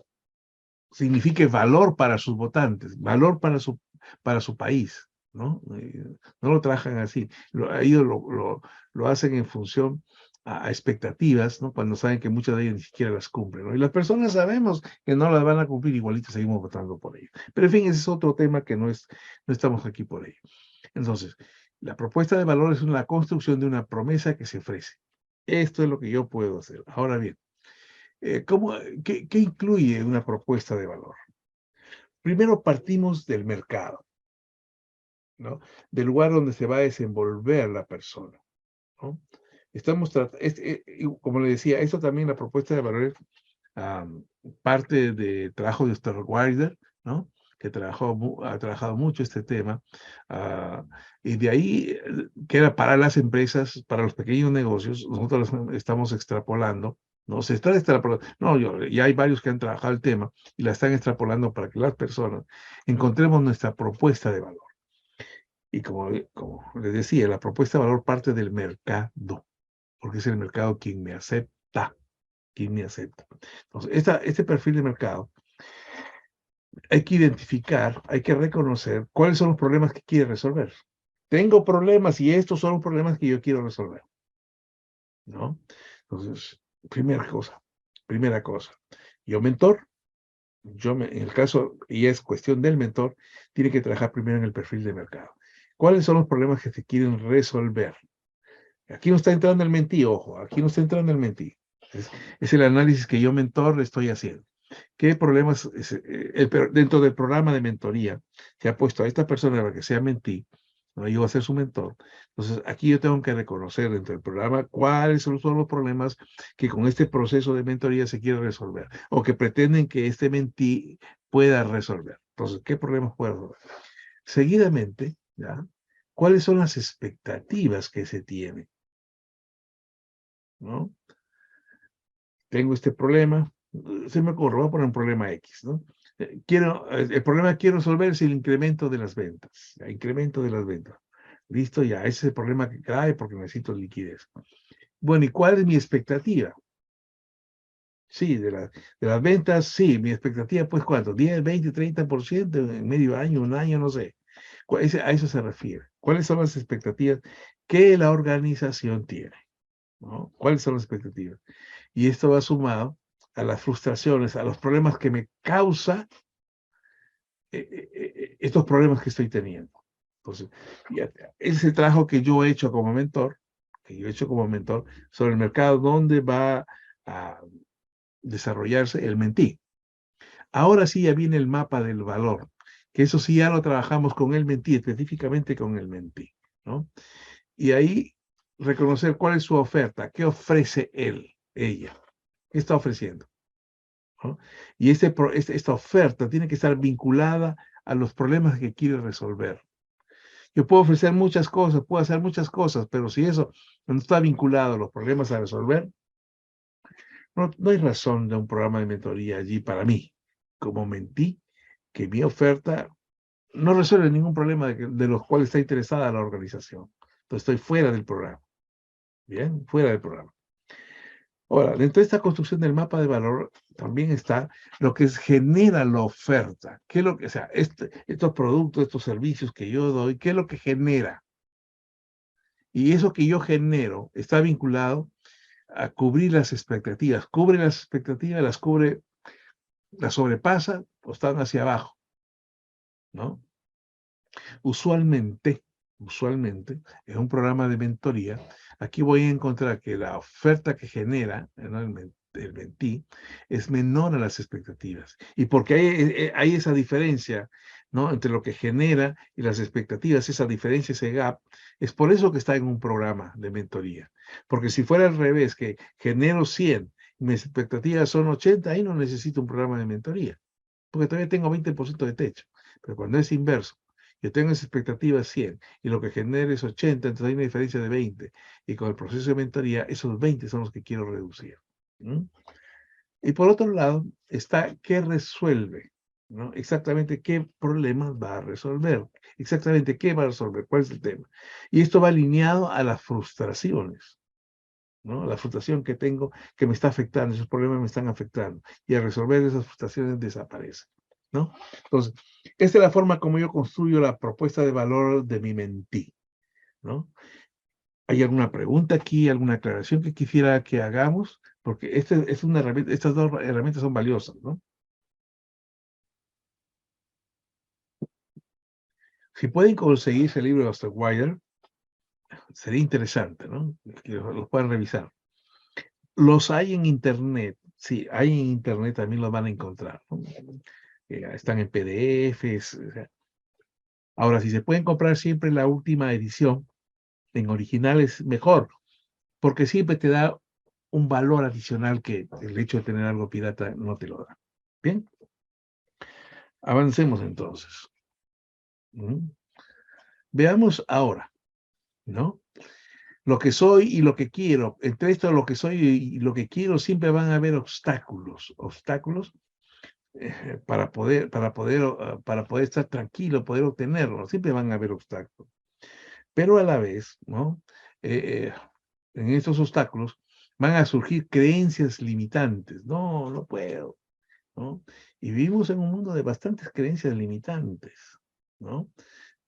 signifique valor para sus votantes, valor para su país, ¿no? No lo trabajan así, ellos lo hacen en función a expectativas, ¿no? Cuando saben que muchas de ellas ni siquiera las cumplen, ¿no? Y las personas sabemos que no las van a cumplir, igualito seguimos votando por ellos. Pero en fin, ese es otro tema que no estamos aquí por ello. Entonces, la propuesta de valor es la construcción de una promesa que se ofrece. Esto es lo que yo puedo hacer. Ahora bien, ¿qué incluye una propuesta de valor? Primero partimos del mercado, ¿no? Del lugar donde se va a desenvolver la persona, ¿no? Como le decía, esto también, la propuesta de valor, parte de trabajo de Osterweider, ¿no? Que ha trabajado mucho este tema, y de ahí, que era para las empresas, para los pequeños negocios, nosotros estamos extrapolando, no se está extrapolando, no, ya hay varios que han trabajado el tema y la están extrapolando para que las personas encontremos nuestra propuesta de valor. Y como les decía, la propuesta de valor parte del mercado, porque es el mercado quien me acepta, quien me acepta. Entonces, este perfil de mercado hay que identificar, hay que reconocer cuáles son los problemas que quiere resolver. Tengo problemas y estos son los problemas que yo quiero resolver, ¿no? Entonces, primera cosa, yo mentor, en el caso, y es cuestión del mentor, tiene que trabajar primero en el perfil de mercado. ¿Cuáles son los problemas que se quieren resolver? Aquí no está entrando el mentí, ojo, aquí no está entrando el mentí. Es el análisis que yo mentor le estoy haciendo. ¿Qué problemas dentro del programa de mentoría se ha puesto a esta persona para que sea mentí? ¿No? Yo voy a ser su mentor. Entonces, aquí yo tengo que reconocer dentro del programa cuáles son los problemas que con este proceso de mentoría se quiere resolver o que pretenden que este mentí pueda resolver. Entonces, ¿qué problemas puede resolver? Seguidamente, ¿ya? ¿Cuáles son las expectativas que se tienen? ¿No? Tengo este problema, se me ocurre, voy a poner un problema X, ¿no? El problema que quiero resolver es el incremento de las ventas, el incremento de las ventas. Listo, ya, ese es el problema que cae porque necesito liquidez. Bueno, ¿y cuál es mi expectativa? Sí, de las ventas, sí, mi expectativa, pues, ¿cuánto? 10, 20, 30% en medio año, un año, no sé. A eso se refiere. ¿Cuáles son las expectativas que la organización tiene? ¿No? ¿Cuáles son las expectativas? Y esto va sumado a las frustraciones, a los problemas que me causa estos problemas que estoy teniendo. Entonces, ese trabajo que yo he hecho como mentor, sobre el mercado donde va a desarrollarse el mentí. Ahora sí ya viene el mapa del valor, que eso sí ya lo trabajamos con el mentí, específicamente con el mentí, ¿no? Y ahí reconocer cuál es su oferta, qué ofrece él, ella, qué está ofreciendo, ¿no? Y esta oferta tiene que estar vinculada a los problemas que quiere resolver. Yo puedo ofrecer muchas cosas, puedo hacer muchas cosas, pero si eso no está vinculado a los problemas a resolver, no hay razón de un programa de mentoría allí para mí. Como mentí, que mi oferta no resuelve ningún problema de los cuales está interesada la organización. Entonces estoy fuera del programa. Bien, fuera del programa. Ahora, dentro de esta construcción del mapa de valor también está lo que genera la oferta. ¿Qué es lo que, o sea, estos productos, estos servicios que yo doy, qué es lo que genera? Y eso que yo genero está vinculado a cubrir las expectativas. Cubre las expectativas, las cubre, las sobrepasa o están hacia abajo, ¿no? Usualmente, en un programa de mentoría, aquí voy a encontrar que la oferta que genera, ¿no? el mentí es menor a las expectativas. Y porque hay esa diferencia, ¿no? Entre lo que genera y las expectativas, esa diferencia, ese gap, es por eso que está en un programa de mentoría. Porque si fuera al revés, que genero 100 y mis expectativas son 80, ahí no necesito un programa de mentoría, porque todavía tengo 20% de techo. Pero cuando es inverso, yo tengo esa expectativa 100 y lo que genera es 80, entonces hay una diferencia de 20. Y con el proceso de mentoría, esos 20 son los que quiero reducir. ¿Mm? Y por otro lado, está qué resuelve, ¿no? Exactamente qué problemas va a resolver, exactamente qué va a resolver, cuál es el tema. Y esto va alineado a las frustraciones, ¿no? La frustración que tengo que me está afectando, esos problemas me están afectando. Y al resolver esas frustraciones desaparecen, ¿no? Entonces, esta es la forma como yo construyo la propuesta de valor de mi mentí, ¿no? ¿Hay alguna pregunta aquí, alguna aclaración que quisiera que hagamos? Porque es una herramienta, estas dos herramientas son valiosas, ¿no? Si pueden conseguir ese libro de Osterweider, sería interesante, ¿no? Que los puedan revisar. Los hay en Internet, sí, hay en Internet, también los van a encontrar, ¿no? Están en PDFs. O sea. Ahora, si se pueden comprar siempre la última edición, en original es mejor, porque siempre te da un valor adicional que el hecho de tener algo pirata no te lo da. Bien, avancemos entonces. ¿Mm? Veamos ahora, ¿no? Lo que soy y lo que quiero. Entre esto, lo que soy y lo que quiero, siempre van a haber obstáculos para poder estar tranquilo, poder obtenerlo. Siempre van a haber obstáculos. Pero a la vez, ¿no? En estos obstáculos van a surgir creencias limitantes. No, no puedo, ¿no? Y vivimos en un mundo de bastantes creencias limitantes, ¿no?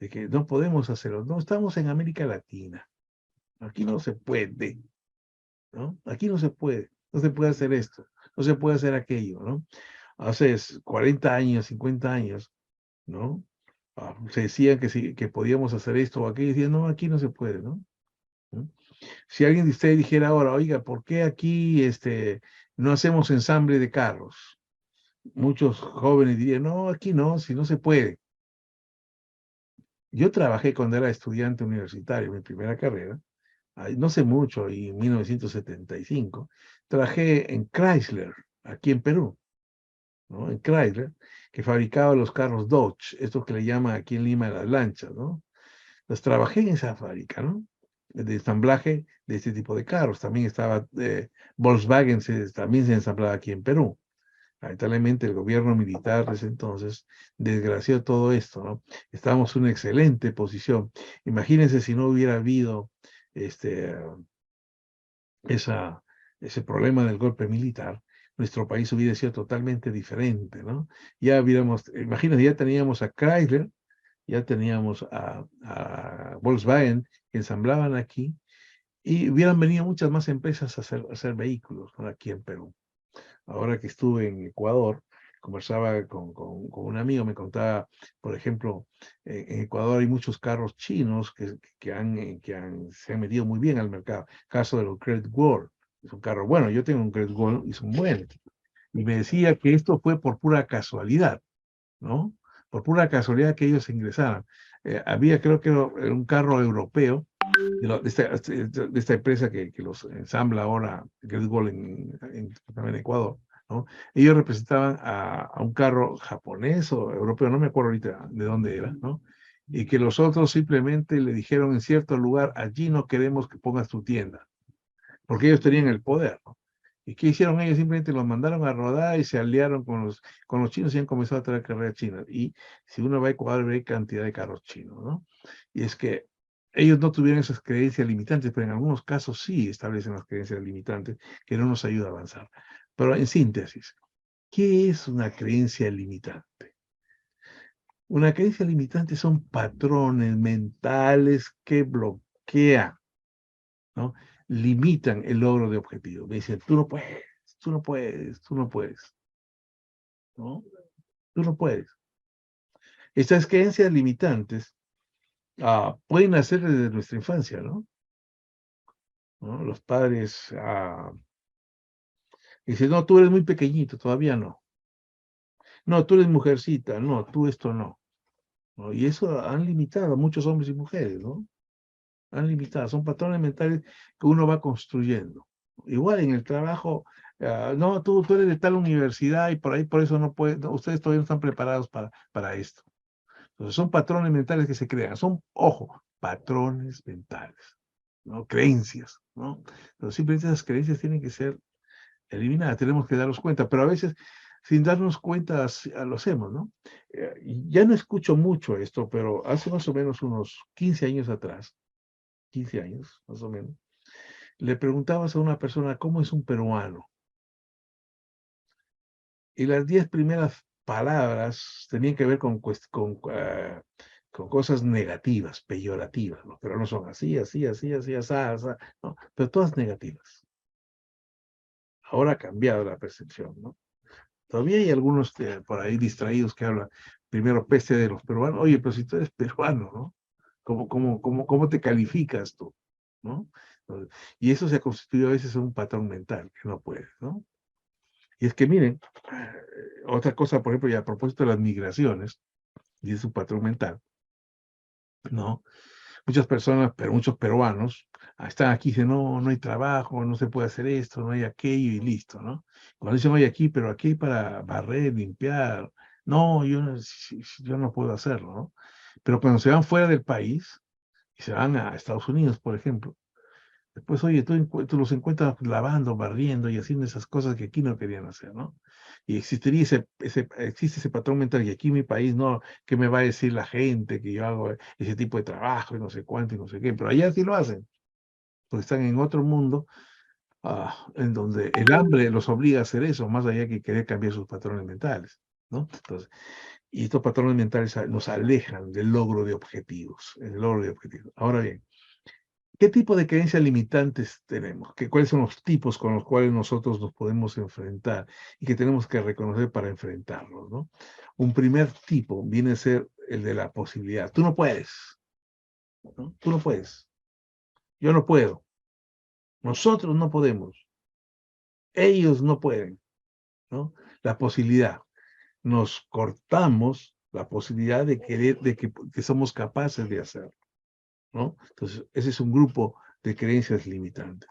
De que no podemos hacerlo. No estamos en América Latina. Aquí no se puede, ¿no? Aquí no se puede. No se puede hacer esto. No se puede hacer aquello, ¿no? Hace 40 años, 50 años, ¿no? Se decía que, sí, que podíamos hacer esto o aquello. Y decían, no, aquí no se puede, ¿no? ¿Mm? Si alguien de ustedes dijera ahora, oiga, ¿por qué aquí no hacemos ensamble de carros? Muchos jóvenes dirían, no, aquí no, si no se puede. Yo trabajé cuando era estudiante universitario, mi primera carrera, no sé mucho, y en 1975, trabajé en Chrysler, aquí en Perú, ¿no? En Chrysler, que fabricaba los carros Dodge, estos que le llaman aquí en Lima las lanchas, ¿no? Los trabajé en esa fábrica, ¿no? De ensamblaje de este tipo de carros. También estaba Volkswagen, también se ensamblaba aquí en Perú. Lamentablemente el gobierno militar de ese entonces desgració todo esto, ¿no? Estábamos en una excelente posición. Imagínense si no hubiera habido este, ese problema del golpe militar, nuestro país hubiera sido totalmente diferente, ¿no? Ya hubiéramos, imagínense, ya teníamos a Chrysler, ya teníamos a Volkswagen que ensamblaban aquí y hubieran venido muchas más empresas a hacer vehículos, ¿no? Aquí en Perú. Ahora que estuve en Ecuador, conversaba con un amigo, me contaba, por ejemplo, en Ecuador hay muchos carros chinos se han metido muy bien al mercado. Caso de los Great Wall, es un carro bueno, yo tengo un Great Wall y son buenos. Y me decía que esto fue por pura casualidad, ¿no? Por pura casualidad que ellos ingresaran. Había, creo que era un carro europeo de esta empresa que los ensambla ahora, Great Wall en Ecuador, ¿no? Ellos representaban a un carro japonés o europeo, no me acuerdo ahorita de dónde era, ¿no? Y que los otros simplemente le dijeron en cierto lugar, allí no queremos que pongas tu tienda, porque ellos tenían el poder, ¿no? ¿Y qué hicieron ellos? Simplemente los mandaron a rodar y se aliaron con los chinos y han comenzado a traer carreras chinas. Y si uno va a Ecuador, ve cantidad de carros chinos, ¿no? Y es que ellos no tuvieron esas creencias limitantes, pero en algunos casos sí establecen las creencias limitantes que no nos ayuda a avanzar. Pero en síntesis, ¿qué es una creencia limitante? Una creencia limitante son patrones mentales que bloquean, ¿no? Limitan el logro de objetivos. Me dicen, tú no puedes, tú no puedes, tú no puedes, ¿no? Tú no puedes. Estas creencias limitantes pueden nacer desde nuestra infancia, ¿no? ¿No? Los padres dicen, no, tú eres muy pequeñito, todavía no. No, tú eres mujercita, no, tú esto no. ¿No? Y eso han limitado a muchos hombres y mujeres, ¿no? Han limitado, son patrones mentales que uno va construyendo. Igual en el trabajo, no, tú eres de tal universidad y por ahí, por eso no puedes, no, ustedes todavía no están preparados para esto. Entonces son patrones mentales que se crean, son, ojo, patrones mentales, ¿no? Creencias, ¿no? Entonces simplemente esas creencias tienen que ser eliminadas, tenemos que darnos cuenta, pero a veces sin darnos cuenta lo hacemos, ¿no? Ya no escucho mucho esto, pero hace más o menos unos 15 años atrás, 15 años más o menos, le preguntabas a una persona cómo es un peruano. Y las 10 primeras palabras tenían que ver con cosas negativas, peyorativas, ¿no? Pero no son así, así, así, así, así, así, ¿no? Pero todas negativas. Ahora ha cambiado la percepción, ¿no? Todavía hay algunos por ahí distraídos que hablan, primero peste de los peruanos. Oye, pero si tú eres peruano, ¿no? ¿Cómo te calificas tú? ¿No? Y eso se ha constituido a veces en un patrón mental que no puedes, ¿no? Y es que miren, otra cosa, por ejemplo, y a propósito de las migraciones, y es un patrón mental, ¿no? Muchas personas, pero muchos peruanos, están aquí y dicen, no, no hay trabajo, no se puede hacer esto, no hay aquello y listo, ¿no? Cuando dicen, no hay aquí, pero aquí hay para barrer, limpiar, no, yo no puedo hacerlo, ¿no? Pero cuando se van fuera del país, y se van a Estados Unidos, por ejemplo, después, oye, tú los encuentras lavando, barriendo y haciendo esas cosas que aquí no querían hacer, ¿no? Y existiría existe ese patrón mental que aquí en mi país, no, ¿qué me va a decir la gente que yo hago ese tipo de trabajo y no sé cuánto y no sé qué? Pero allá sí lo hacen, porque están en otro mundo en donde el hambre los obliga a hacer eso, más allá que querer cambiar sus patrones mentales, ¿no? Entonces, y estos patrones mentales nos alejan del logro de objetivos, el logro de objetivos. Ahora bien, ¿qué tipo de creencias limitantes tenemos? ¿Cuáles son los tipos con los cuales nosotros nos podemos enfrentar y que tenemos que reconocer para enfrentarlos, ¿no? Un primer tipo viene a ser el de la posibilidad. Tú no puedes, ¿no? Tú no puedes. Yo no puedo. Nosotros no podemos. Ellos no pueden, ¿no? La posibilidad. Nos cortamos la posibilidad de que somos capaces de hacerlo, ¿no? Entonces, ese es un grupo de creencias limitantes.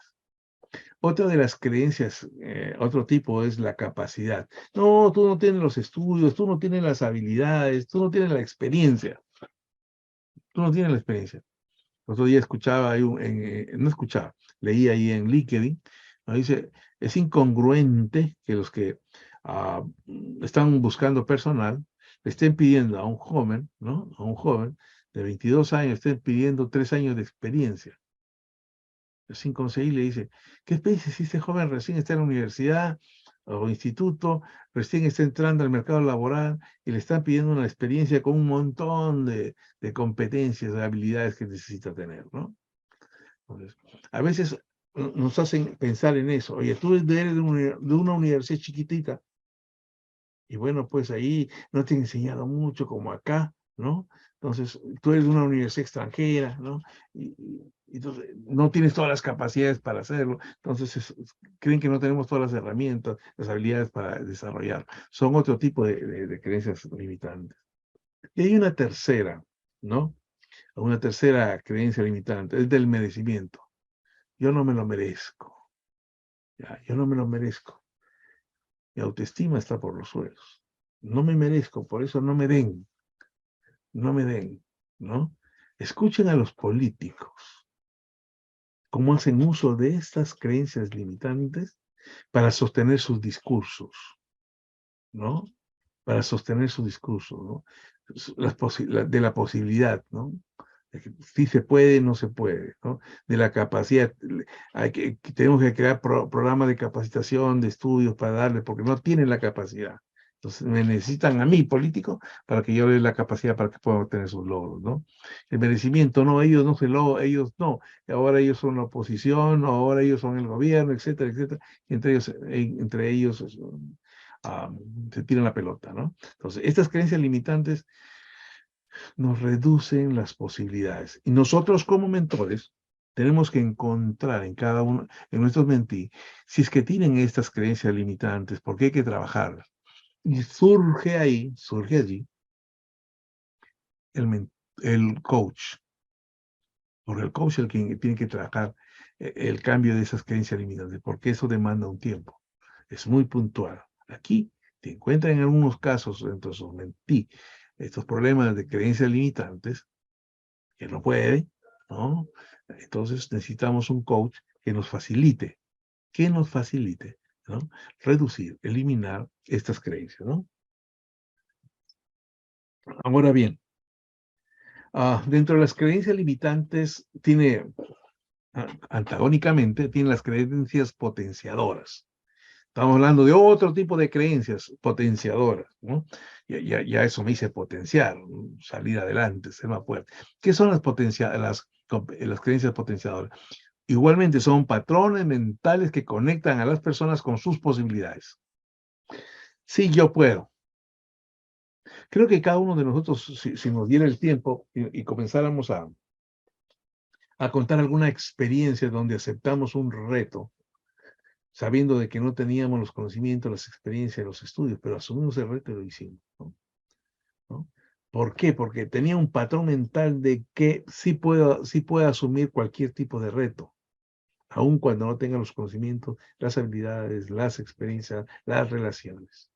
Otra de las creencias, otro tipo es la capacidad. No, tú no tienes los estudios, tú no tienes las habilidades, tú no tienes la experiencia. Tú no tienes la experiencia. El otro día escuchaba, no escuchaba, leí ahí en LinkedIn, ¿no? Dice, es incongruente que los que están buscando personal le estén pidiendo a un joven, ¿no? A un joven de 22 años, estén pidiendo 3 años de experiencia. Es inconcebible, dice, ¿qué especie si este joven recién está en la universidad o instituto, recién está entrando al mercado laboral y le están pidiendo una experiencia con un montón de competencias, de habilidades que necesita tener, ¿no? Entonces, a veces nos hacen pensar en eso, oye, tú eres de una universidad chiquitita, y bueno, pues ahí no te han enseñado mucho como acá, ¿no? Entonces, tú eres de una universidad extranjera, ¿no? Y entonces no tienes todas las capacidades para hacerlo, entonces creen que no tenemos todas las herramientas, las habilidades para desarrollar. Son otro tipo de creencias limitantes. Y hay una tercera, ¿no? Una tercera creencia limitante, es del merecimiento. Yo no me lo merezco. Ya, yo no me lo merezco. Mi autoestima está por los suelos. No me merezco, por eso no me den. No me den, ¿no? Escuchen a los políticos, cómo hacen uso de estas creencias limitantes para sostener sus discursos, ¿no? Para sostener su discurso, ¿no? De la posibilidad, ¿no? Si se puede, no se puede, ¿no? De la capacidad, tenemos que crear programas de capacitación, de estudios para darle, porque no tienen la capacidad. Entonces me necesitan a mí, político, para que yo les dé la capacidad para que puedan obtener sus logros, ¿no? El merecimiento, no, ellos no se lo, ellos no, ahora ellos son la oposición, ahora ellos son el gobierno, etcétera, etcétera, y entre ellos se tiran la pelota, ¿no? Entonces, estas creencias limitantes nos reducen las posibilidades. Y nosotros como mentores tenemos que encontrar en cada uno, en nuestros mentí, si es que tienen estas creencias limitantes, porque hay que trabajarlas. Y surge allí, el coach. Porque el coach es el que tiene que trabajar el cambio de esas creencias limitantes, porque eso demanda un tiempo. Es muy puntual. Aquí te encuentran en algunos casos, entre sus mentí, estos problemas de creencias limitantes, que no puede, ¿no? Entonces necesitamos un coach que nos facilite, ¿no? Reducir, eliminar estas creencias, ¿no? Ahora bien, dentro de las creencias limitantes antagónicamente, tiene las creencias potenciadoras. Estamos hablando de otro tipo de creencias potenciadoras, ¿no? Ya eso me dice potenciar, salir adelante, ser más fuerte. ¿Qué son las creencias potenciadoras? Igualmente son patrones mentales que conectan a las personas con sus posibilidades. Sí, yo puedo. Creo que cada uno de nosotros, si nos diera el tiempo y comenzáramos a contar alguna experiencia donde aceptamos un reto, sabiendo de que no teníamos los conocimientos, las experiencias, los estudios, pero asumimos el reto y lo hicimos, ¿no? ¿Por qué? Porque tenía un patrón mental de que sí puedo asumir cualquier tipo de reto, aun cuando no tenga los conocimientos, las habilidades, las experiencias, las relaciones.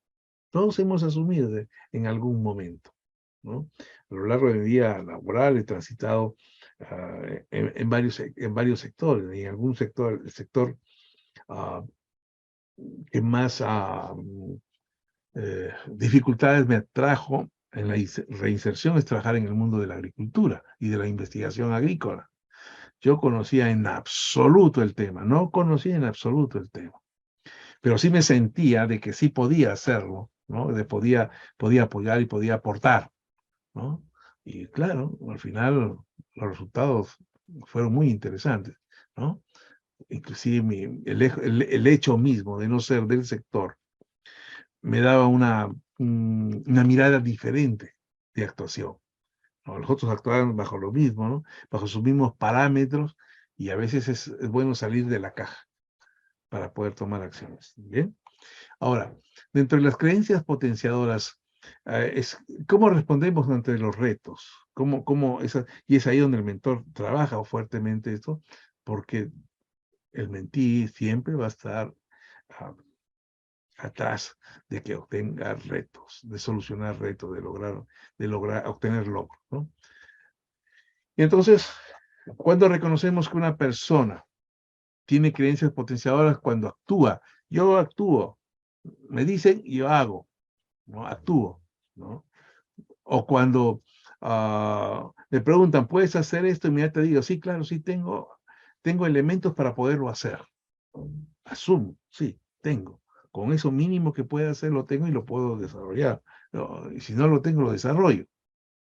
Todos hemos asumido en algún momento, ¿no? A lo largo de mi vida laboral he transitado en varios sectores. En algún sector, el sector que más dificultades me trajo en la reinserción es trabajar en el mundo de la agricultura y de la investigación agrícola. Yo conocía en absoluto el tema, no conocía en absoluto el tema, pero sí me sentía de que sí podía hacerlo, ¿no? Podía apoyar y podía aportar, ¿no? Y claro, al final los resultados fueron muy interesantes, ¿no? Inclusive el hecho mismo de no ser del sector me daba una mirada diferente de actuación, ¿no? Los otros actuaban bajo lo mismo, ¿no? Bajo sus mismos parámetros, y a veces es bueno salir de la caja para poder tomar acciones. ¿Bien? Ahora, dentro de las creencias potenciadoras, ¿cómo respondemos ante los retos? Y es ahí donde el mentor trabaja fuertemente esto, porque el mentí siempre va a estar atrás de que obtenga retos, de solucionar retos, de lograr obtener logros, ¿no? Y entonces, cuando reconocemos que una persona tiene creencias potenciadoras, cuando actúa, yo actúo, me dicen y yo hago, ¿no? Actúo, ¿no? O cuando me preguntan, ¿puedes hacer esto? Y inmediatamente digo, sí, claro, sí, tengo elementos para poderlo hacer. Asumo, sí, tengo. Con eso mínimo que pueda hacer, lo tengo y lo puedo desarrollar. Y si no lo tengo, lo desarrollo.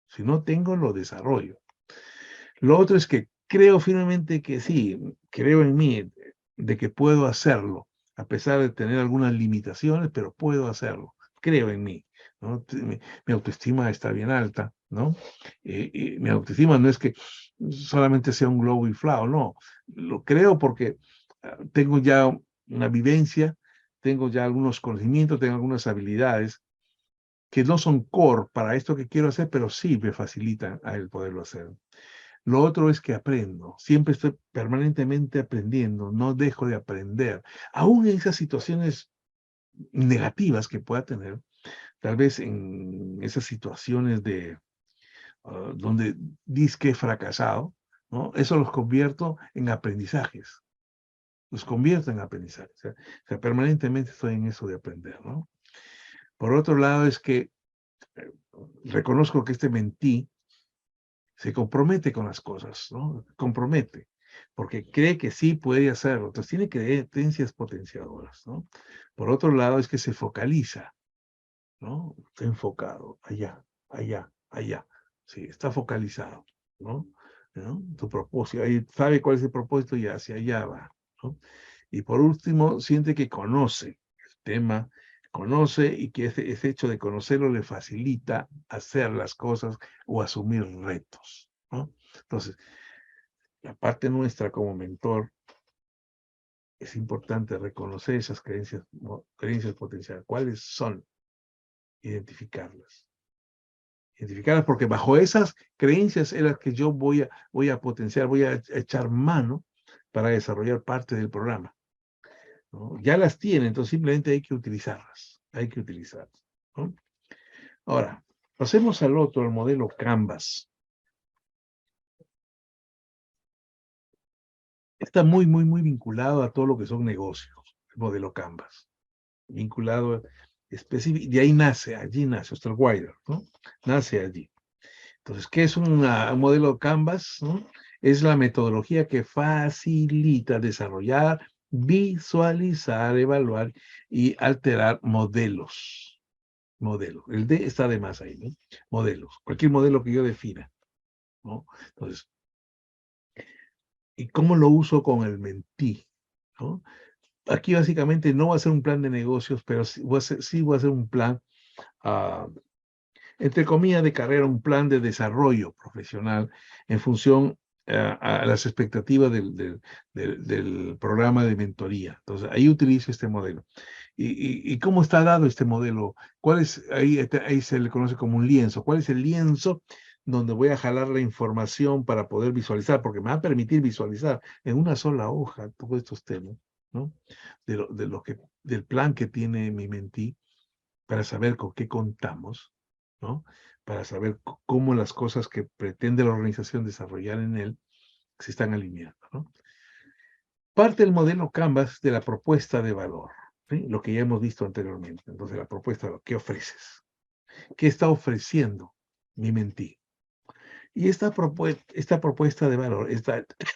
Si no tengo, lo desarrollo. Lo otro es que creo firmemente que sí, creo en mí, de que puedo hacerlo, a pesar de tener algunas limitaciones, pero puedo hacerlo. Creo en mí, ¿no? Mi autoestima está bien alta, ¿no? Y mi autoestima no es que solamente sea un globo inflado, no. Lo creo porque tengo ya una vivencia, tengo ya algunos conocimientos, tengo algunas habilidades que no son core para esto que quiero hacer, pero sí me facilitan a el poderlo hacer. Lo otro es que aprendo, siempre estoy permanentemente aprendiendo, no dejo de aprender, aún en esas situaciones negativas que pueda tener, tal vez en esas situaciones donde dices que he fracasado, ¿no? Eso los convierto en aprendizajes, los convierto en aprendizajes. O sea, permanentemente estoy en eso de aprender, ¿no? Por otro lado es que reconozco que este mentí se compromete con las cosas, ¿no? Compromete, porque cree que sí puede hacerlo. Entonces tiene creencias potenciadoras, ¿no? Por otro lado, es que se focaliza, ¿no? Está enfocado, allá, allá, allá. Sí, está focalizado, ¿no? ¿No? Tu propósito, ahí sabe cuál es el propósito y hacia allá va, ¿no? Y por último, siente que conoce el tema, conoce y que ese hecho de conocerlo le facilita hacer las cosas o asumir retos, ¿no? Entonces, la parte nuestra como mentor es importante reconocer esas creencias, ¿no? Creencias potenciales. ¿Cuáles son? Identificarlas. Identificarlas porque bajo esas creencias es las que yo voy a potenciar, voy a echar mano para desarrollar parte del programa, ¿no? Ya las tiene, entonces simplemente hay que utilizarlas. Hay que utilizarlas, ¿no? Ahora, pasemos al otro, al modelo Canvas. Está muy, muy, muy vinculado a todo lo que son negocios, el modelo Canvas. Vinculado específico, de ahí nace, allí nace, Osterweider, ¿no? Nace allí. Entonces, ¿qué es un modelo Canvas? ¿No? Es la metodología que facilita desarrollar, visualizar, evaluar y alterar modelos. Modelos. El D está de más ahí, ¿no? Modelos. Cualquier modelo que yo defina, ¿no? Entonces, ¿y cómo lo uso con el mentí? ¿No? Aquí básicamente no va a ser un plan de negocios, pero sí voy a hacer un plan, entre comillas, de carrera, un plan de desarrollo profesional en función a las expectativas del programa de mentoría. Entonces, ahí utilizo este modelo. ¿Y cómo está dado este modelo? ¿Cuál es, ahí se le conoce como un lienzo? ¿Cuál es el lienzo donde voy a jalar la información para poder visualizar? Porque me va a permitir visualizar en una sola hoja todos estos temas, ¿no? Del plan que tiene mi mentí, para saber con qué contamos, ¿no? Para saber cómo las cosas que pretende la organización desarrollar en él se están alineando, ¿no? Parte del modelo Canvas de la propuesta de valor, ¿sí? Lo que ya hemos visto anteriormente. Entonces, la propuesta de valor, ¿qué ofreces? ¿Qué está ofreciendo mi mentí? Y esta propuesta de valor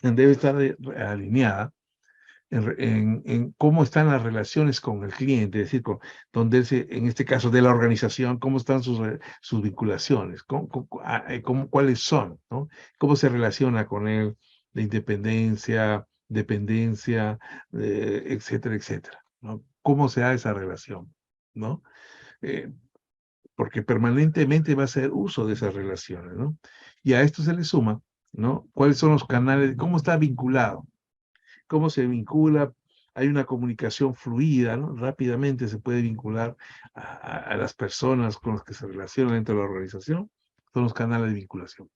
debe estar alineada en cómo están las relaciones con el cliente, es decir, donde en este caso de la organización, cómo están sus vinculaciones, cuáles son, ¿no? Cómo se relaciona con él, de independencia, dependencia, etcétera, etcétera, ¿no? ¿Cómo se da esa relación, ¿no? Porque permanentemente va a hacer uso de esas relaciones, ¿no? Y a esto se le suma, ¿no? ¿Cuáles son los canales? ¿Cómo está vinculado? ¿Cómo se vincula? Hay una comunicación fluida, ¿no? Rápidamente se puede vincular a las personas con las que se relacionan dentro de la organización. Son los canales de vinculación.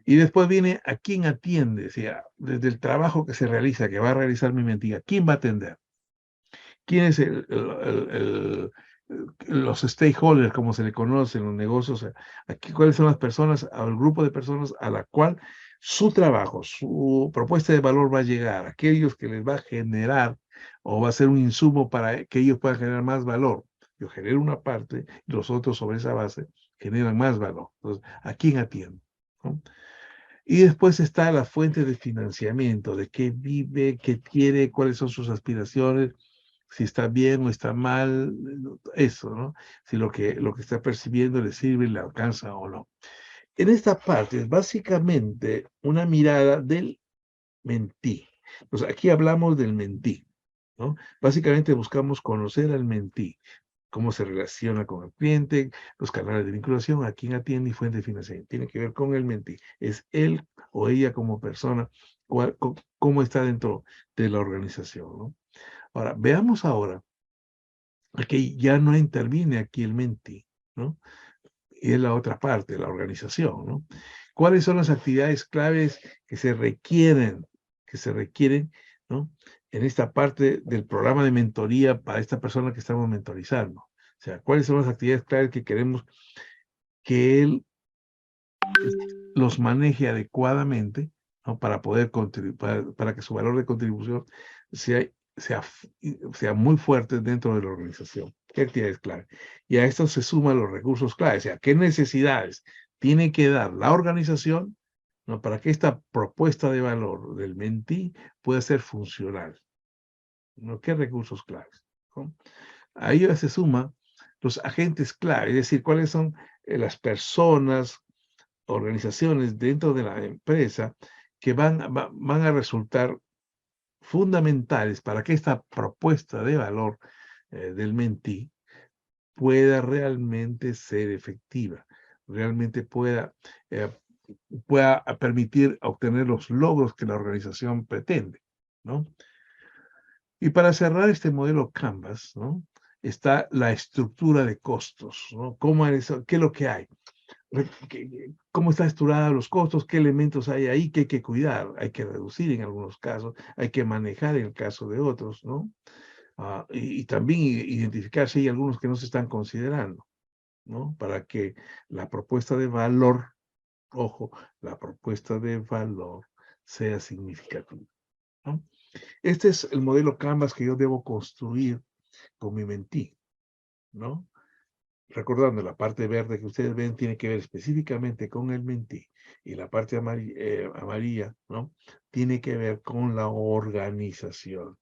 Y después viene a quién atiende, o sea, desde el trabajo que se realiza, que va a realizar mi mentira, ¿quién va a atender? ¿Quién es los stakeholders, como se le conoce en los negocios? Aquí, ¿cuáles son las personas, al grupo de personas a la cual su trabajo, su propuesta de valor va a llegar? Aquellos que les va a generar o va a ser un insumo para que ellos puedan generar más valor. Yo genero una parte y los otros sobre esa base generan más valor. Entonces, ¿a quién atiendo? ¿No? Y después está la fuente de financiamiento, de qué vive, qué quiere, cuáles son sus aspiraciones, si está bien o está mal, eso, ¿no? Si lo que está percibiendo le sirve, le alcanza o no. En esta parte es básicamente una mirada del mentí. Pues aquí hablamos del mentí, ¿no? Básicamente buscamos conocer al mentí, cómo se relaciona con el cliente, los canales de vinculación, a quién atiende y fuente de financiación. Tiene que ver con el mentí. Es él o ella como persona, cómo está dentro de la organización, ¿no? Ahora, veamos ahora, que ya no interviene aquí el mentí, ¿no? Y es la otra parte, la organización, ¿no? ¿Cuáles son las actividades claves que se requieren, ¿no? En esta parte del programa de mentoría para esta persona que estamos mentorizando? O sea, ¿cuáles son las actividades claves que queremos que él los maneje adecuadamente, ¿no? Para poder contribuir, para que su valor de contribución sea muy fuerte dentro de la organización? ¿Qué actividades clave? Y a esto se suman los recursos clave, o sea, ¿qué necesidades tiene que dar la organización ¿no? Para que esta propuesta de valor del mentí pueda ser funcional, ¿no? ¿Qué recursos claves? ¿No? A ello se suman los agentes clave, es decir, cuáles son las personas, organizaciones dentro de la empresa que van a resultar fundamentales para que esta propuesta de valor del mentí pueda realmente ser efectiva, realmente pueda permitir obtener los logros que la organización pretende, ¿no? Y para cerrar este modelo Canvas, ¿no? Está la estructura de costos, ¿no? ¿Qué es lo que hay? ¿Cómo está estructurada los costos? ¿Qué elementos hay ahí que hay que cuidar? Hay que reducir en algunos casos, hay que manejar en el caso de otros, ¿no? Y también identificar si hay algunos que no se están considerando, ¿no? Para que la propuesta de valor, ojo, la propuesta de valor sea significativa, ¿no? Este es el modelo Canvas que yo debo construir con mi mentí, ¿no? Recordando, la parte verde que ustedes ven tiene que ver específicamente con el mentí, y la parte amarilla, ¿no? Tiene que ver con la organización,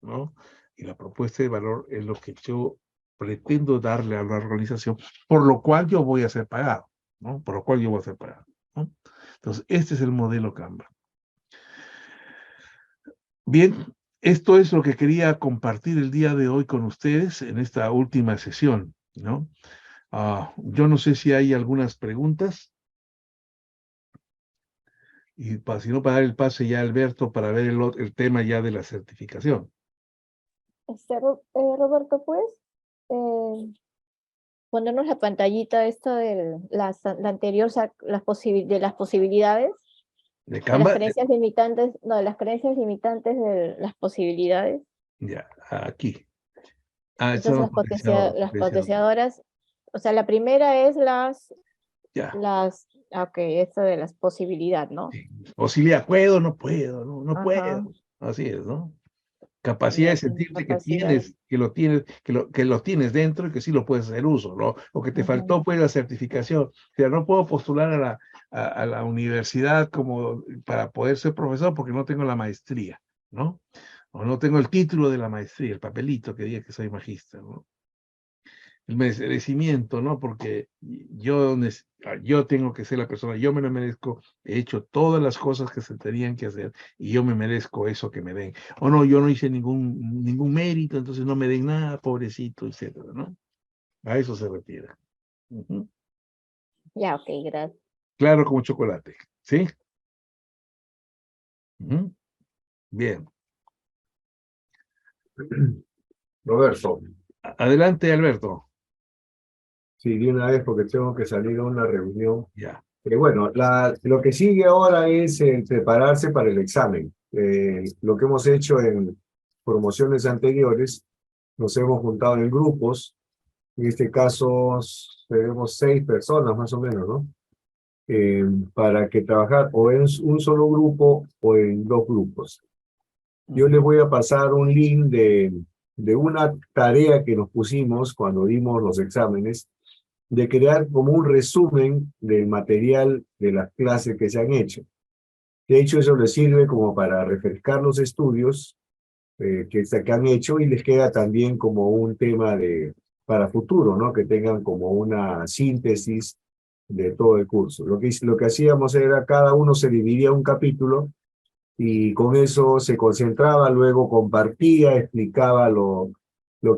¿no? Y la propuesta de valor es lo que yo pretendo darle a la organización, por lo cual yo voy a ser pagado, ¿no? Por lo cual yo voy a ser pagado, ¿no? Entonces, este es el modelo Canva. Bien, esto es lo que quería compartir el día de hoy con ustedes en esta última sesión, ¿no? Yo no sé si hay algunas preguntas, y si no, para dar el pase ya a Alberto para ver el tema ya de la certificación. Roberto, ¿puedes ponernos la pantallita esta de la anterior, de las posibilidades? ¿De De las Canva? creencias limitantes, no, de las creencias limitantes de las posibilidades. Ya, aquí. Entonces Son los las potenciadores. potenciadoras, o sea, la primera es Ya. esto de las posibilidades, ¿no? Sí. Posibilidad, puedo, no puedo, no Ajá, puedo. Así es, ¿no? Capacidad de ya, sentirte que capacidad. tienes, que lo tienes dentro y que sí lo puedes hacer uso, ¿no? O que te Ujú. faltó pues la certificación. O sea, no puedo postular a la universidad como para poder ser profesor porque no tengo la maestría, ¿no? O no tengo el título de la maestría, el papelito que diga que soy magíster, ¿no? El merecimiento, ¿no? Porque yo tengo que ser la persona, yo me lo merezco, he hecho todas las cosas que se tenían que hacer y yo me merezco eso que me den. O no, yo no hice ningún mérito, entonces no me den nada, pobrecito, etcétera, ¿no? A eso se refiere. Ujú. Ya, ok, gracias. Claro como chocolate, ¿sí? Ujú. Bien. Roberto, Adelante, Alberto. sí, de una vez porque tengo que salir a una reunión. Ya. Bueno, lo que sigue ahora es prepararse para el examen. Lo que hemos hecho en promociones anteriores, nos hemos juntado en grupos. En este caso, tenemos 6 personas más o menos, ¿no? Para que trabajar o en un solo grupo o en 2 grupos. Yo les voy a pasar un link de una tarea que nos pusimos cuando dimos los exámenes, de crear como un resumen del material de las clases que se han hecho. De hecho, eso les sirve como para refrescar los estudios que han hecho, y les queda también como un tema para futuro, ¿no? Que tengan como una síntesis de todo el curso. Lo que hacíamos era cada uno se dividía un capítulo y con eso se concentraba, luego compartía, explicaba lo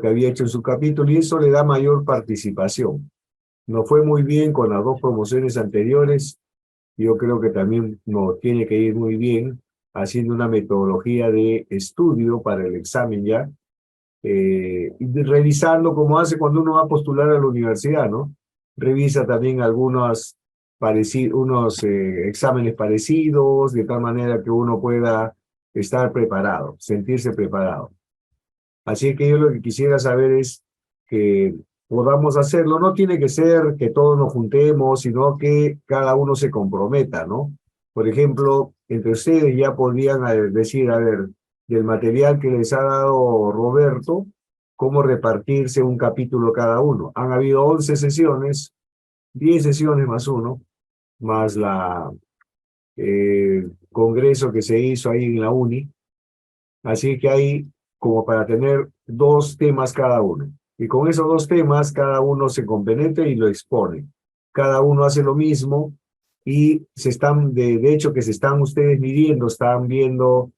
que había hecho en su capítulo, y eso le da mayor participación. Nos fue muy bien con las 2 promociones anteriores. Yo creo que también nos tiene que ir muy bien haciendo una metodología de estudio para el examen ya, y revisando como hace cuando uno va a postular a la universidad, ¿no? Revisa también unos exámenes parecidos, de tal manera que uno pueda estar preparado, sentirse preparado. Así que yo lo que quisiera saber es que podamos hacerlo. No tiene que ser que todos nos juntemos, sino que cada uno se comprometa, ¿no? Por ejemplo, entre ustedes ya podrían decir, a ver, del material que les ha dado Roberto, cómo repartirse un capítulo cada uno. Han habido 11 sesiones, 10 sesiones más uno, más congreso que se hizo ahí en la uni. Así que hay como para tener 2 temas cada uno. Y con esos 2 temas, cada uno se compenetra y lo expone. Cada uno hace lo mismo y se están, de hecho, que se están ustedes midiendo, están viendo,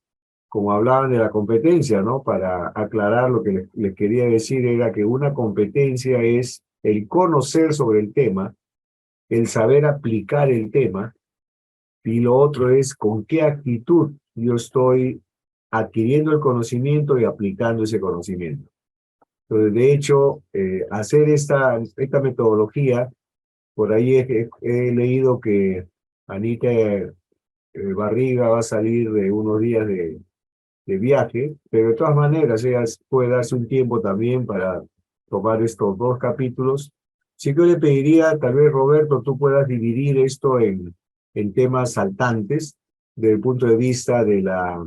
como hablaban de la competencia, ¿no? Para aclarar lo que les quería decir era que una competencia es el conocer sobre el tema, el saber aplicar el tema, y lo otro es con qué actitud yo estoy adquiriendo el conocimiento y aplicando ese conocimiento. Entonces, de hecho, hacer esta metodología, por ahí he leído que Anita Barriga va a salir de unos días de viaje, pero de todas maneras ella puede darse un tiempo también para tomar estos 2 capítulos. Sí que yo le pediría, tal vez Roberto, tú puedas dividir esto en temas saltantes, desde el punto de vista de la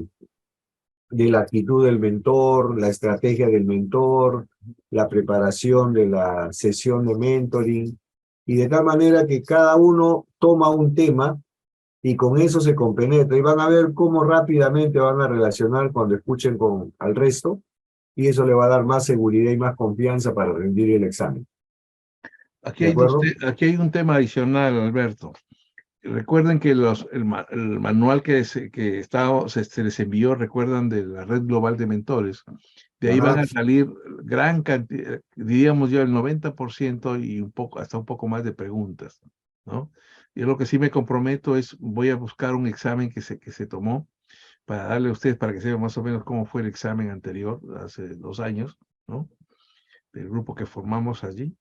actitud del mentor, la estrategia del mentor, la preparación de la sesión de mentoring, y de tal manera que cada uno toma un tema y con eso se compenetra, y van a ver cómo rápidamente van a relacionar cuando escuchen al resto, y eso le va a dar más seguridad y más confianza para rendir el examen. Aquí ¿De acuerdo? aquí hay un tema adicional, Alberto. Recuerden que el manual se les envió, recuerdan, de la Red Global de Mentores. De ahí van a salir gran cantidad, diríamos ya el 90% y hasta un poco más de preguntas, ¿no? Yo lo que sí me comprometo es, voy a buscar un examen que se tomó para darle a ustedes, para que sepan más o menos cómo fue el examen anterior, hace 2 años, ¿no? Del grupo que formamos allí,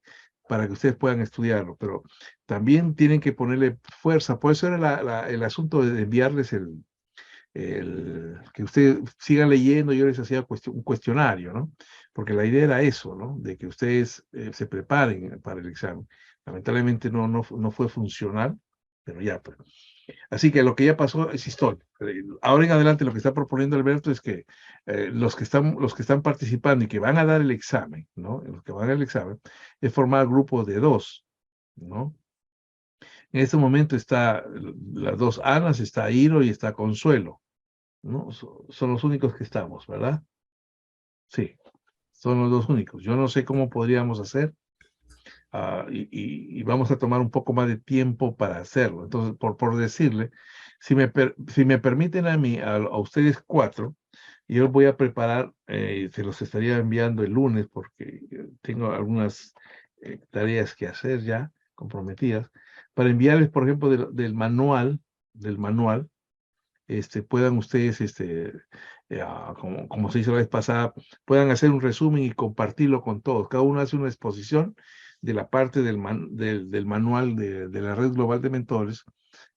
para que ustedes puedan estudiarlo, pero también tienen que ponerle fuerza. Puede ser el asunto de enviarles que ustedes sigan leyendo. Yo les hacía un cuestionario, ¿no? Porque la idea era eso, ¿no? De que ustedes se preparen para el examen. Lamentablemente no fue funcional, pero ya, pues. Así que lo que ya pasó es historia. Ahora en adelante lo que está proponiendo Alberto es que los que están participando y que van a dar el examen, ¿no? Los que van al examen, es formar grupos de 2, ¿no? En este momento está las 2 Anas, está Iro y está Consuelo, ¿no? Son los únicos que estamos, ¿verdad? Sí, son los 2 únicos. Yo no sé cómo podríamos hacer. Y vamos a tomar un poco más de tiempo para hacerlo. Entonces, por decirle, si me permiten a mí, a ustedes 4, yo voy a preparar, se los estaría enviando el lunes porque tengo algunas tareas que hacer ya, comprometidas, para enviarles, por ejemplo, del manual, puedan ustedes, como se hizo la vez pasada, puedan hacer un resumen y compartirlo con todos. Cada uno hace una exposición de la parte del manual de la Red Global de Mentores,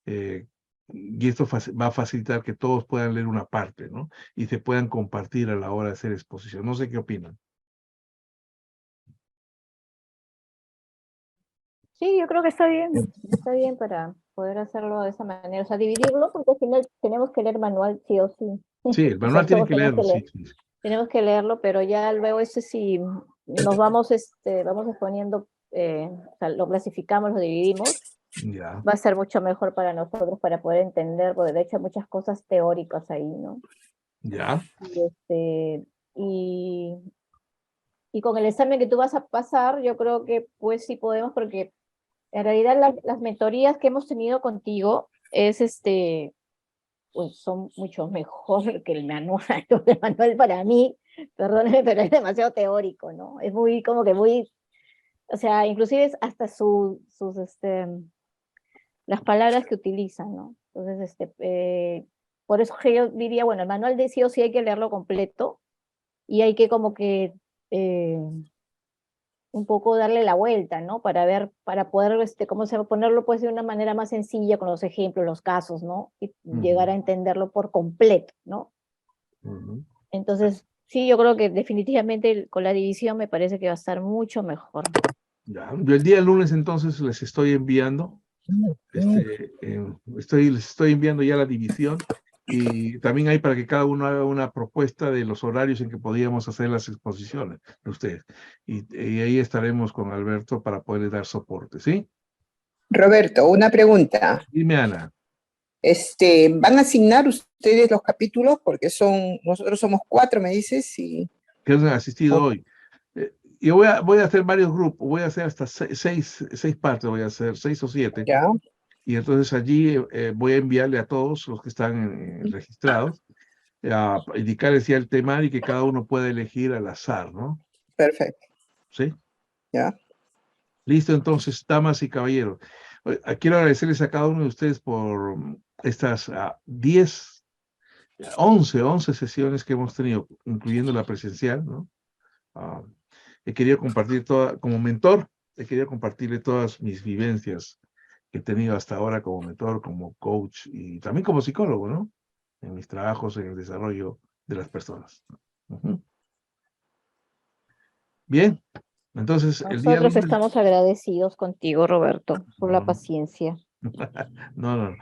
y esto va a facilitar que todos puedan leer una parte, ¿no? Y se puedan compartir a la hora de hacer exposición. No sé qué opinan. Sí, yo creo que está bien para poder hacerlo de esa manera, o sea, dividirlo, porque al final tenemos que leer manual sí o sí. Sí, el manual tienen que leerlo, sí. Tenemos que leerlo, pero ya luego si nos vamos exponiendo, o sea, lo clasificamos, lo dividimos, Ya. va a ser mucho mejor para nosotros para poder entender, porque de hecho hay muchas cosas teóricas ahí, ¿no? Ya. Y con el examen que tú vas a pasar, yo creo que pues sí podemos, porque en realidad las mentorías que hemos tenido contigo pues son mucho mejor que el manual. El manual para mí, perdóneme, pero es demasiado teórico, ¿no? Es muy, como que muy, o sea, inclusive es hasta las palabras que utilizan, ¿no? Entonces, por eso que yo diría, bueno, el manual de sí o sí hay que leerlo completo, y hay que como que un poco darle la vuelta, ¿no? Para poder, ¿cómo se va a ponerlo? Pues de una manera más sencilla, con los ejemplos, los casos, ¿no? Y llegar a entenderlo por completo, ¿no? Entonces, sí, yo creo que definitivamente con la división me parece que va a estar mucho mejor. Ya. Yo el día lunes entonces les estoy enviando, les estoy enviando ya la división, y también hay para que cada uno haga una propuesta de los horarios en que podíamos hacer las exposiciones de ustedes. Y ahí estaremos con Alberto para poderles dar soporte, ¿sí? Roberto, una pregunta. Dime, Ana. ¿Van a asignar ustedes los capítulos? Porque nosotros somos 4, me dices, y... que han asistido hoy. Yo voy a hacer varios grupos, voy a hacer hasta 6 partes, voy a hacer 6 o 7. Ya, Y entonces allí voy a enviarle a todos los que están registrados, a indicarles ya el tema y que cada uno pueda elegir al azar, ¿no? perfecto, ¿Sí? ya. Listo, entonces, damas y caballeros. Quiero agradecerles a cada uno de ustedes por estas 11 sesiones que hemos tenido, incluyendo la presencial, ¿no? He querido compartir como mentor, he querido compartirle todas mis vivencias que he tenido hasta ahora como mentor, como coach y también como psicólogo, ¿no? En mis trabajos, en el desarrollo de las personas. Bien, entonces el día Nosotros lunes... estamos agradecidos contigo, Roberto, por la No, paciencia no.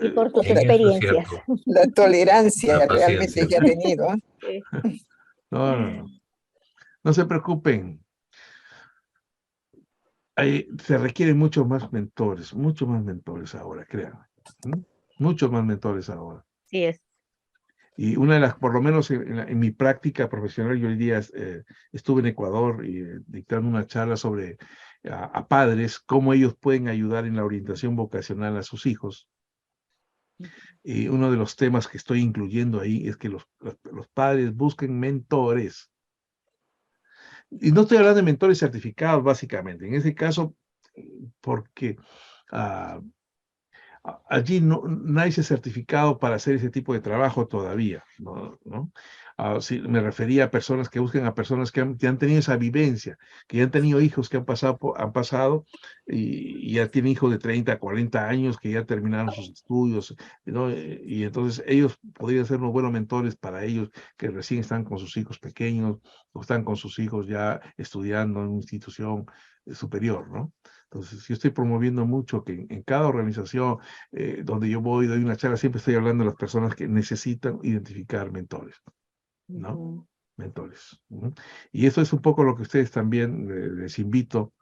y por tus En eso es experiencias. cierto. La tolerancia La realmente paciencia. que ha tenido. Sí. No. No se preocupen. Se requieren muchos más mentores ahora, créanme. Muchos más mentores ahora. Sí es. Y una de las, por lo menos en mi práctica profesional, yo hoy día estuve en Ecuador y dictando una charla sobre a padres, cómo ellos pueden ayudar en la orientación vocacional a sus hijos. Y uno de los temas que estoy incluyendo ahí es que los padres busquen mentores. Y no estoy hablando de mentores certificados, básicamente. En ese caso, porque allí nadie se ha certificado para hacer ese tipo de trabajo todavía, ¿no? Sí, me refería a personas que buscan a personas que han tenido esa vivencia, que ya han tenido hijos que han pasado y ya tienen hijos de 30, 40 años que ya terminaron sus estudios, ¿no? Y entonces ellos podrían ser unos buenos mentores para ellos que recién están con sus hijos pequeños o están con sus hijos ya estudiando en una institución superior, ¿no? Entonces, yo estoy promoviendo mucho que en cada organización donde yo doy una charla, siempre estoy hablando de las personas que necesitan identificar mentores, ¿no? Mentores. Y eso es un poco lo que ustedes también les invito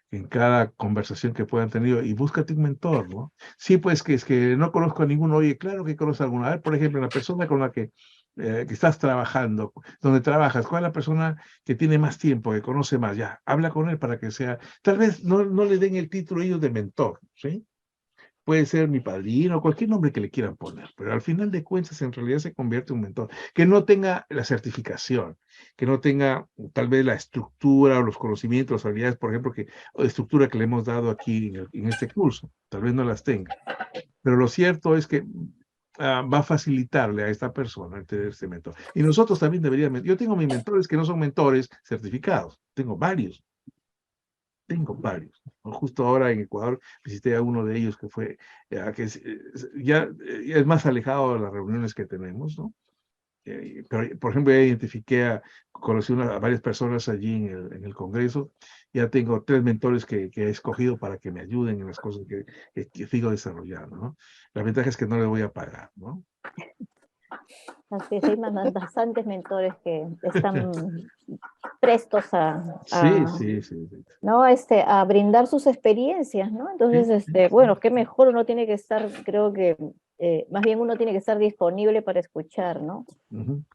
en cada conversación que puedan tener, y búscate un mentor, ¿no? Sí, pues que es que no conozco a ninguno, oye, claro que conozco a alguno. A ver, por ejemplo, la persona con la que estás trabajando, donde trabajas, ¿cuál es la persona que tiene más tiempo, que conoce más? Ya, habla con él para que sea, tal vez no le den el título ellos de mentor, ¿sí? Puede ser mi padrino, cualquier nombre que le quieran poner, pero al final de cuentas en realidad se convierte en un mentor, que no tenga la certificación, que no tenga tal vez la estructura o los conocimientos, las habilidades, por ejemplo, o estructura que le hemos dado aquí en este curso, tal vez no las tenga, pero lo cierto es que va a facilitarle a esta persona el tener este mentor. Y nosotros también deberíamos, yo tengo mis mentores que no son mentores certificados, tengo varios. Justo ahora en Ecuador visité a uno de ellos que fue, ya es más alejado de las reuniones que tenemos, ¿no? Pero, por ejemplo, ya conocí a varias personas allí en el Congreso. Ya tengo 3 mentores que he escogido para que me ayuden en las cosas que sigo desarrollando, ¿no? La ventaja es que no les voy a pagar, ¿no? Así es, hay bastantes mentores que están prestos Sí. ¿no? A brindar sus experiencias, ¿no? Entonces, bueno, qué mejor uno tiene que estar, creo que, más bien uno tiene que estar disponible para escuchar, ¿no?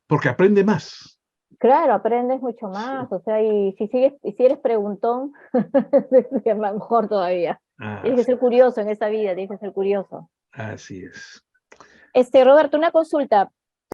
Porque aprende más. Claro, aprendes mucho más, o sea, y si eres preguntón, es mejor todavía. Tienes que ser curioso en esta vida, tienes que ser curioso. Así es. Roberto, una consulta.